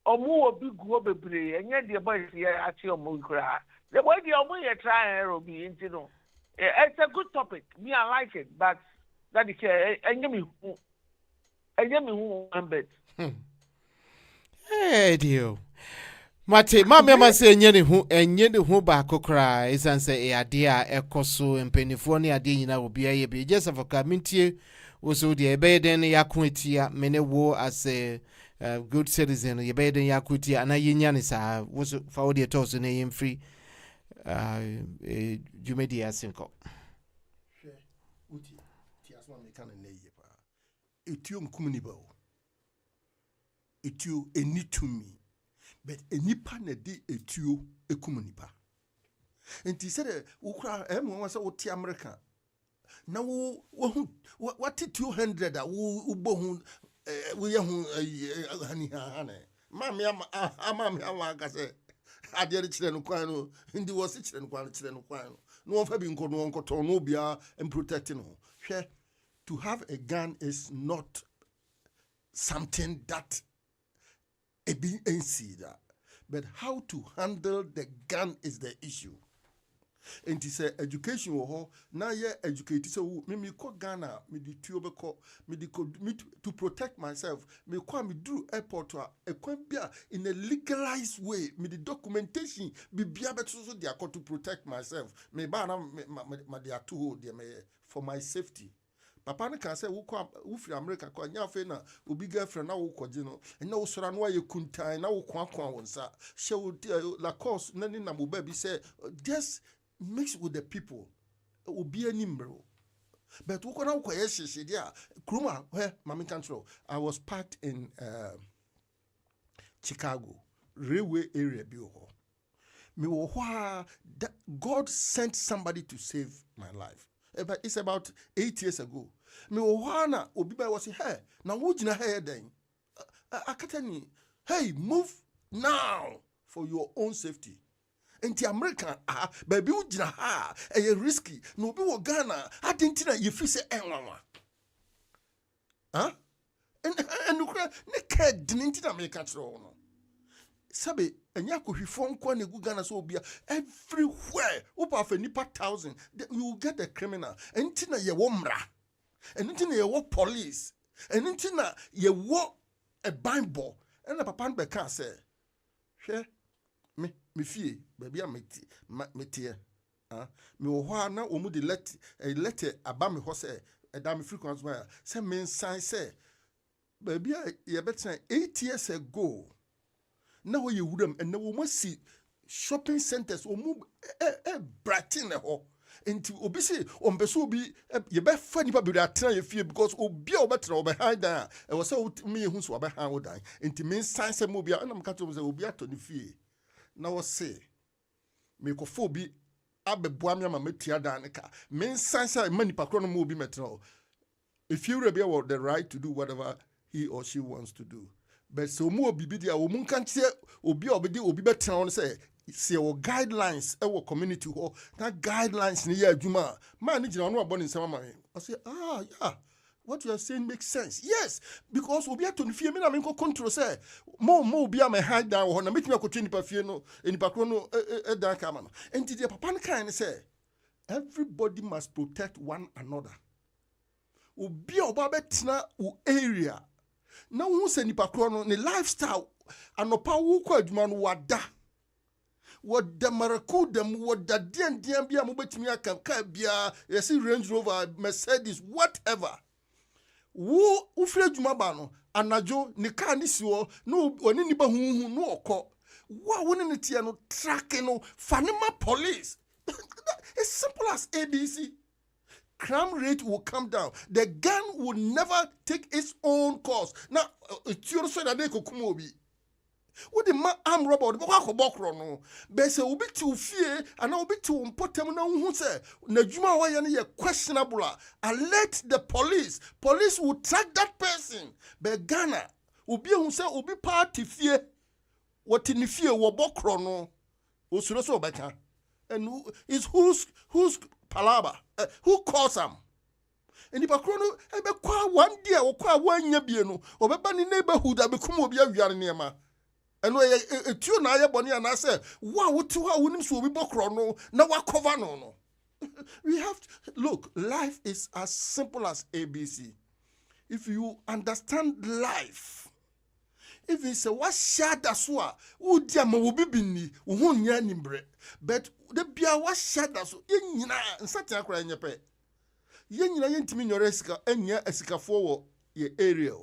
omo obi guo bebre enye de boys here achi omo kura the boy the omo ye try obi nti no it's a good topic me I like it but that the case enye me hu embed hey dio Mate mama say enye ne hu ba kokra isanse e ade a ekoso empenifo ne ade nyina obi aye be just for community also the ebeden yakutia mene wo as a good citizen ebeden yakutia na yenya ne sa wo fa wo de toss na yem free jumedi asinko hwe uti ti aswa me kan na yie pa etuo mkumni ba o etuo eni to me but enipa na de etuo ekumnipa enti se de wo kra emo wa se wo ti America na wo what 200 wo bohu wo ye hu hani hane mami ama ka se ade de kire no kwan no ndi wo se kire no kwan no no won fa bi nko no won koto no bia em protect no hwe to have a gun is not something that a BNC that, but how to handle the gun is the issue. And it's education or now yeah educated so me call Ghana me the tube call me to protect myself me call me do airport to a quambia in a legalized way me the documentation be able so they are to protect myself me bana my they are too old for my safety. Papa ne can say wo free America kwa nya fe na obi girlfriend na wo kwaje no na wo sora no aye kuntan na wo kwa wonsa she wo la course na ni na mo ba bi say just mix with the people obi animbro but wo kona wo kwaye sheshe dia kruma mama control. I was parked in Chicago railway area bi ho me wo God sent somebody to save my life. But it's about 8 years ago. Me ohana obiba was hey na wo gina hey den akatani hey move now for your own safety. Enti American baby wo gina ha risky no obi wo Ghana adentina ye fi se enwanwa and ne ked nintina America tro no sabe enya kohwifo nko na egu Ghana so obia everywhere opa fa nipa 1000 you will get a criminal entina ye wo mra entina ye wo police entina ye wo a bible and papa be kan say hwe me fie baby ameti me wo ho na omu de letter aba me ho say da me frequency say me sign say baby ye better 8 years ago. Now you would and no must see shopping centers or move bratin ho into obisi on beso be ye be funny people that try fear because obi better behind that I was so me who so behind die into mean science mobile and I'm catching was obi to the fear. Now say me ko phobi abeboa me ma metia dan ka mean science many pakro no be metro. If you rebel the right to do whatever he or she wants to do. But so more bibi o mun kan tie obi obedi obi betra on say your guidelines e wo community ho that guidelines ni ya adwuma man ni gina no abon nsema man I say yeah what you are saying makes sense. Yes, because obi ato nfie me na me control say mo obi am hide down ho na metimi akotwe nipa fie no nipa kro no dan kama no enti de papa ne kan say everybody must protect one another. Obi oba betena wo area na wo se nipa kro no ne lifestyle anopa wo kwa adwuma no wada maraku dem wada dian bia mo betimi aka ka bia yesi Range Rover Mercedes whatever wo ufre adwuma ba no anajo ne car ni siwo no oni ni ba hunhu no okọ wa woni ne tie no track no fanima police. It's simple as ABC. Crime rate will come down. The gun will never take its own course. Now, it's your side that they could come over. What the man arm robber, the bokro no. But say will be too fear and I will be too important. No who say Najuma wayani questionable. And let the police will track that person. But Ghana will be who say will be party fear. What in the fear will bokro no. Usuroso beka. And who is who's palaba who calls them and if a chrono ebe kwa one day or kwa one year bieno or beba ni neighborhood abekum obi awiare niema eno etu na aye boni na say wa wotu ha wonim so obi bokro no na wa cover no. We have to, look, life is as simple as ABC. If you understand life, if it's a what shada so wo dia ma wo bibini wo ho nya nimbre but the bia what shada so yenyina nsata akora nyepe yenyina yentimi nyore sika enya asikafo wo ye area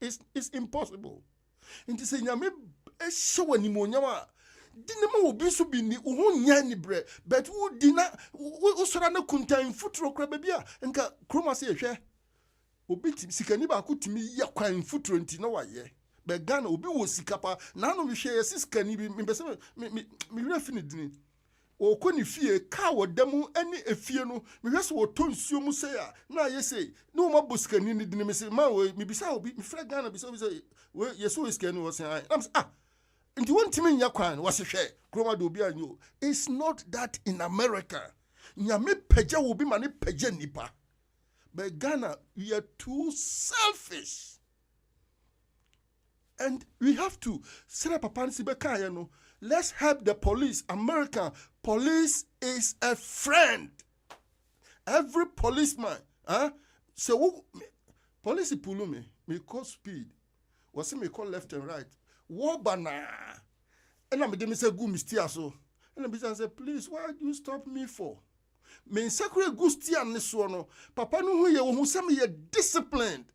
it's impossible nti se nyame ehwe ni monyama dinema wo bi so bi ni wo ho nya nimbre but wo dina wo sora na kuntan futuro kora bia nka kroma se ehwe obi sikani ba ko timi yakwan futuro nti na waye. But Ghana obi wo sikapa na no me hwe siska ni bi me pese me refini dini o ko ni fie ka wo demu ani efie no me hwe so to nsuo mu se ya na ye sei no ma buska ni dini me se ma we me bisa obi me fra Ghana bisa obi say we yeso iska ni wo se am nti won timi nya kwan wo se hwe kroma do obi anyo. It's not that in America nyame pagya wo bi ma ne pagya nipa But Ghana, we are too selfish. And we have to set up a pansibeka, you know. Let's help the police. American police is a friend. Every policeman, so police pull me call speed. Was me call left and right. Wobana. And I'm going to say good mistake so. And I'm say, please, why do you stop me for? Me sakure gusti an so no. Papa no hu ye wo hu say me disciplined.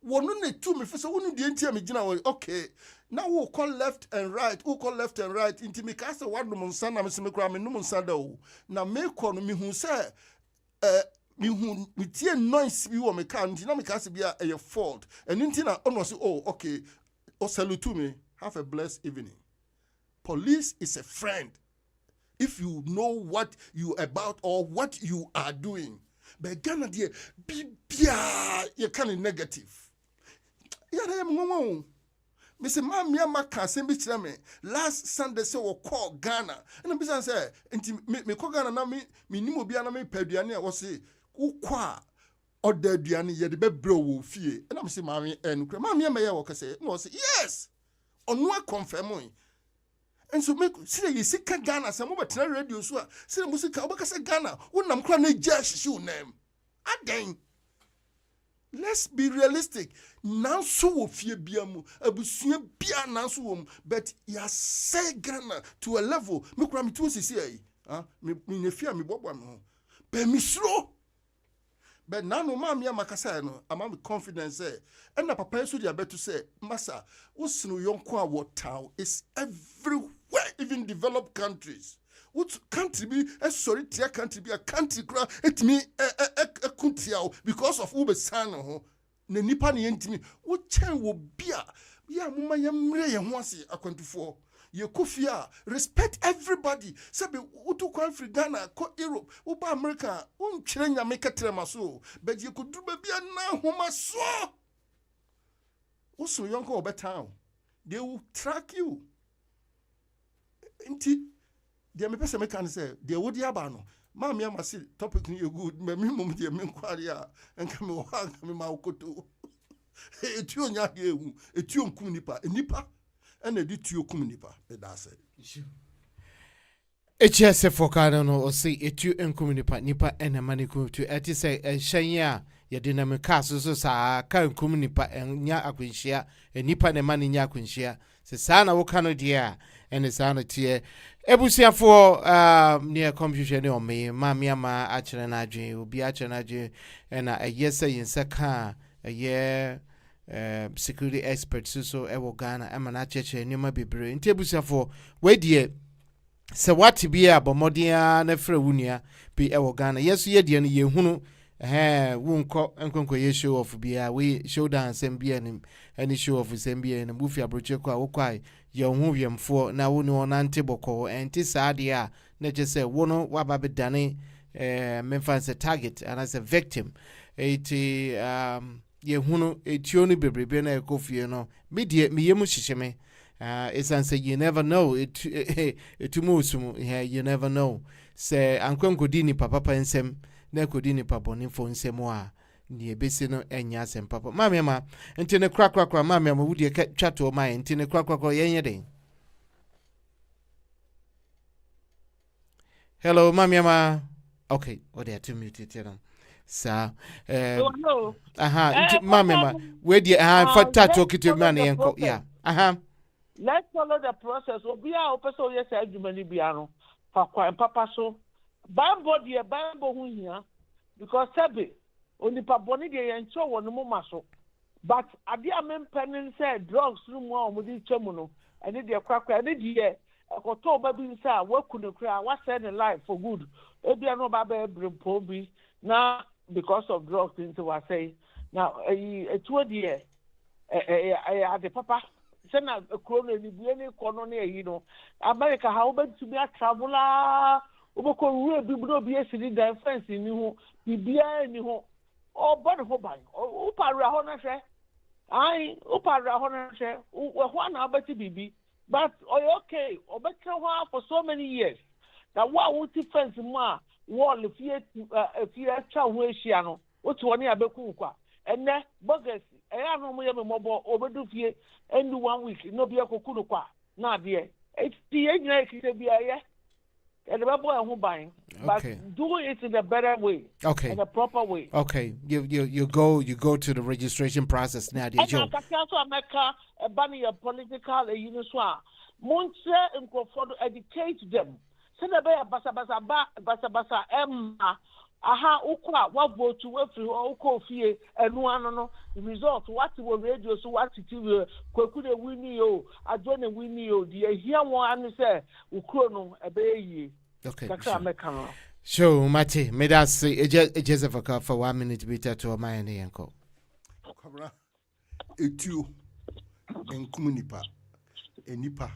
Wonu ne tu me fese wonu de ntia me gina wo okay. Now we call left and right. We call left and right. Inti me ka say wadum nsa na me se me kura me num nsa da o. Na me ko no me hu say me hu me tie noise bi wo me ka nti na me ka say bia a fault. And inti na ono say oh okay. O salute to me. Have a blessed evening. Police is a friend. If you know what you about or what you are doing. But Ghana dear bibia you can negative. Yeah, I am Mr. Mamia Maka send me last Sunday say we call Ghana. And I'm say me call Ghana na me nimu bia na me peduane was say ukwa order duane ye de be bro wo fie. And I'm say mami en Mamia me ya say no say yes. Onwa confirm. And so make see you see Ghana some over radio so see music obaka say Ghana wonam kra na just show name aden. Let's be realistic. Now so fie biamu abusua bia now so but ya say Ghana to a level me kra me to see me nefia me bobo no but me slow. But now no mama ya makasa no am confidence say and na papa so dia beto say massa usinu yonko a what is everywhere, even developed countries. What country be a sorry tia country be a country cra it me a kuntiao because of ube san ho ne nipa ne yentimi wo chen wo bia ya muma ya mre ye ho ase akwantufor ye kofia respect everybody sabe utu kwa Ghana ko Europe wo ba America won twere nyame ketrema so but ye kodu ba bia na homa so wo so yonko obeta they will track you inti they me pese me can say they would yaba no ma me am say topic ni good me mum dey me nkware a enka me wa me ma okoto etuo nya ge ehu etuo nkum nipa and di tuo kum nipa da say HSF for Cardano or say etuo nkum nipa ena mani kum to ati say ehyan ye dynamic so sa ka nkum nipa nya akwenhia nipa ne mani nya akwenhia se sa na wo kano dia ene sa na tie ebusiafo near computer ne o me mamia ma akere na adwen obi akere na adwen na ayese yensa ka aye security experts so ewo Ghana ema na cheche nyoma bebre nti ebusiafo we die se what bia bomodia na fra wunia bi ewo Ghana yeso ye die no ye hunu wunko enkonko ye show off bia we show dance bia nim any show off bia na bufi abroche kwa wo kwai ye hu wiemfo na wo ni onante boko enti saade a na je se wo no waba bedane memfanse target and as a victim eti ye hunu etio ni bebrebe na ekofie no medie meyemu hyehyeme it's and say you never know etumusum you never know say ankwankodi ni papa ensem na kodi ni papa ni fo nsem a ni ebesi no enya asem papa mama enti ne krakrakra mama wudi ka twato ma enti ne krakrakra yenye den. Hello mama okay odi atumute tena sa no mama we di for twato kitu man yenko yeah let's follow the process obi a opeso yes adwumani bia no papa so bambo hu hia because sabe onipa boni de yencho wono mu maso but ade amempenin say drugs no mu a omudi twemu no ene de kwakwa ene de ekoto oba bi nsa wakunu kra wa send the life for good ebia no ba be brempo bi na because of drugs into wa say now etuo de ade papa sena krono ni bie ni kono na eyi no America how be to be a traveler oboko ruwe bibro bi esiri dan fence ni ho bibia ni ho obon ho ban o parra ho na hwe ai o parra ho na hwe ho na abati bibi but okay obetra ho for so many years that wa wuti fence mu a wall fie twa ho ehia no What's one year Bekukwa? And then Bogus, I have no more mobile over the fear, and 1 week, no be a Kukunukwa. Not dear. It's the age like it be a and the people who buying, but do it in a better way, in a proper way. Okay, you go to the registration process now. And I can also make a bunny a political uniswa. Monse and Crawford educate them. Send a bear basa Emma. Aha, ukwa what vote to every or fee and one no the result. What will radio so what it will Kokude winnie you, I don't know winnie you, dear. Here one say, Ukrono, a bay. Okay, sure, Mate, may that say a Jessica for 1 minute bitter to a man uncle. Etu and Kumunipa, a nipa,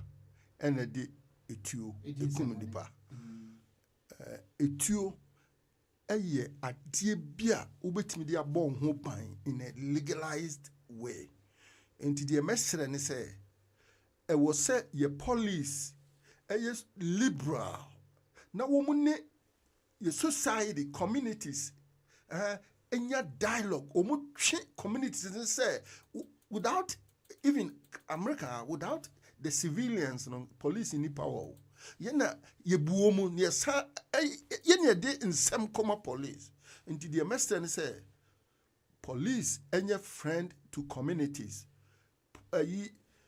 and a de etu, Kumunipa. Etu. Aye, a dear beer, ubet media born hoping in a legalized way. And to the messenger and say, I was say your police, yes, liberal. Now, woman, your society, communities, and your dialogue, communities, and say, without even America, without the civilians, police in the power. Yena ye buomu ne sa yena de nsem koma police nti the master say police any friend to communities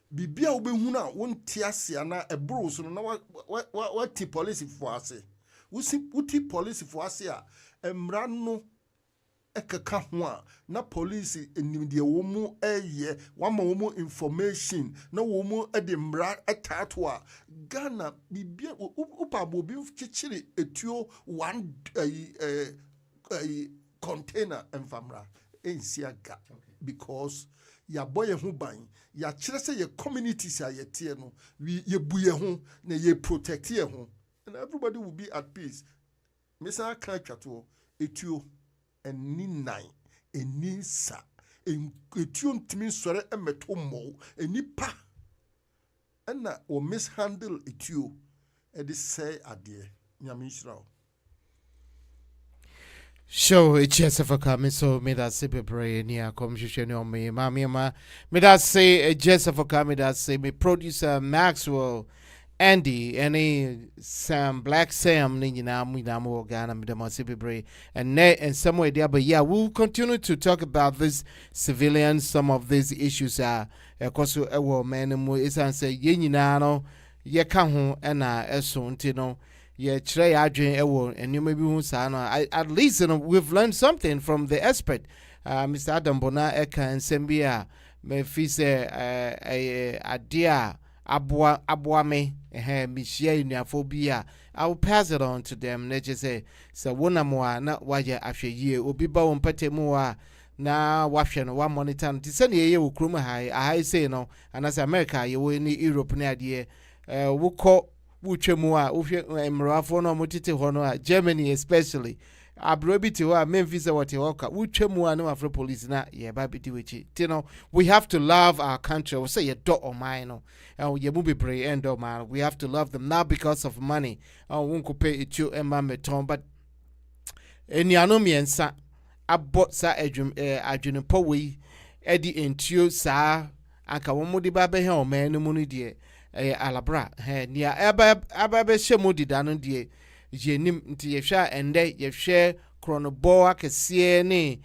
bibia obehu na wonte ase ana ebro so na what police for ase wuti police for ase a emra no ekeka ho a na police enim de wo mu eye wama wo mu information na wo mu de mra atato a Ghana bibia upa bobi chichiri etuo one container enfamra ensiaga because ya boy ho ban ya kire se ye communities a yete no ye buye ho na ye protect ye ho and everybody will be at peace mesa kan twato etuo eni nine eni sa etuo ntimi sore emeto mo enipa ena o mishandle etuo e de say ade nyame israel. Show it's just for coming, so me that say pray near come on me, mamma. Me that say just for coming, that say me producer Maxwell, Andy, any Sam Black Sam, Ninamo Ghana, me the Masibi Bray, and somewhere there. But yeah, we'll continue to talk about this civilians. Some of these issues are, of course, man, it's answer Yenino, Yakahu, and Esuntino. Yeah, try adwin ewo and you maybe who sana at least we've learned something from the expert Mr. Adam Bona Eka and Sembia me fi say idea abwa me me share nuafobia. I will pass it on to them. Let's just say so wona mo na waje afye yie obi ba won pete mu a na wahwe no wa monitor no tise na ye wo krom I say no and as America ye wo ni Europe na ade wo Uchemua, Mrafo no mutite hono, Germany especially. Abrobiti wa Memphis what yoka. Uchemua no Afro police na ye baby diwichi. Tino, we have to love our country. We say ye dot or mine. And ye mubi pray end of man. We have to love them not because of money. I won't pay it you and mameton, but any anomiansa abot sa ajunipowi Eddie intio sa anka womudi babe he o man no muni die. Alabra nia aba shemodi dano die jenim nti yehwa ende yehwe kronobo akese ne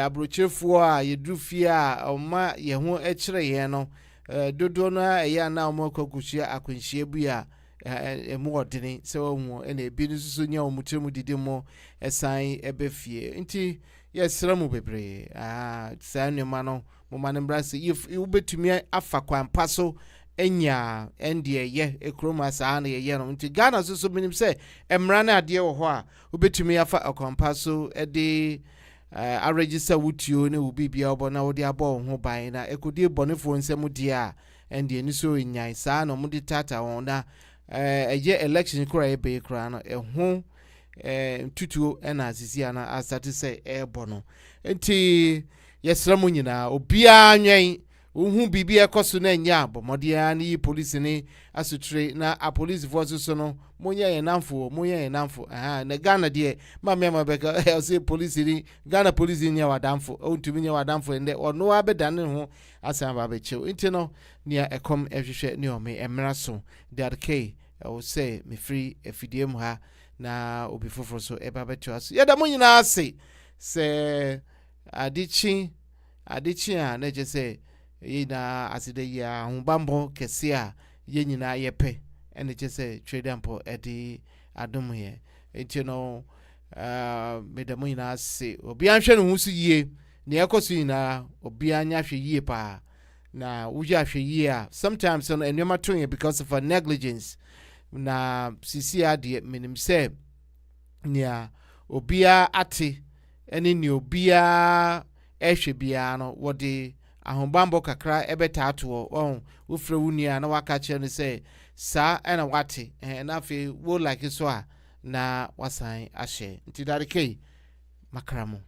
abrochefo a yedufia oma yeho ekire ye no dodo na eya na omokokuhia akwanhia bua emu odene se wo ene ebi nsusu nya omutremu didimo esan ebefie nti yesramu bebre sanema no momane mbrase if ubetumi afa kwampa so enya endie ye ekroma saa na ye no nti Ghana so minim se emra na ade wo ho a obetumi afa akompa so de a register wutuo ne obi bia obo na wo de abo ho ban na ekodi bonefo nsem de a endie ni so nyan saa na mo de tata won na eye election kura e be kura no eho tutuo na asisi ana asate se ebo no nti yesra mo nyina obi anwen uhu bibi ekoso na nya bomodia ni police ni asutre na a police force so no monye ye namfo na Ghana de ma me beka say police ni Ghana police ni wadamfo ontumi nya wadamfo ende ono abedane ho asan ba bechew nti no nia ekom ehwehwe ni o me emra so DRK o say me free efidiem ha na obi foforo so eba beto aso yeda mo nyina ase se adichi a na je say na aside ya humbambo kese a ye nyina yepe ene je say trade ampo edi adom he enti no me da mo nyina ase obi anhwe no husu yie ne ekoso nyina obi anya hwe yie pa na uja hwe yie a sometimes on enema toyin because of a negligence na sisi ade minim say nia obia ate ene ni obia ehwe bia no wode ahombambo kakra ebeta ato wo frɛ wunia na waka kye no say sa ena wate na fe wo like so a na wasan ahye nti dare kai makramo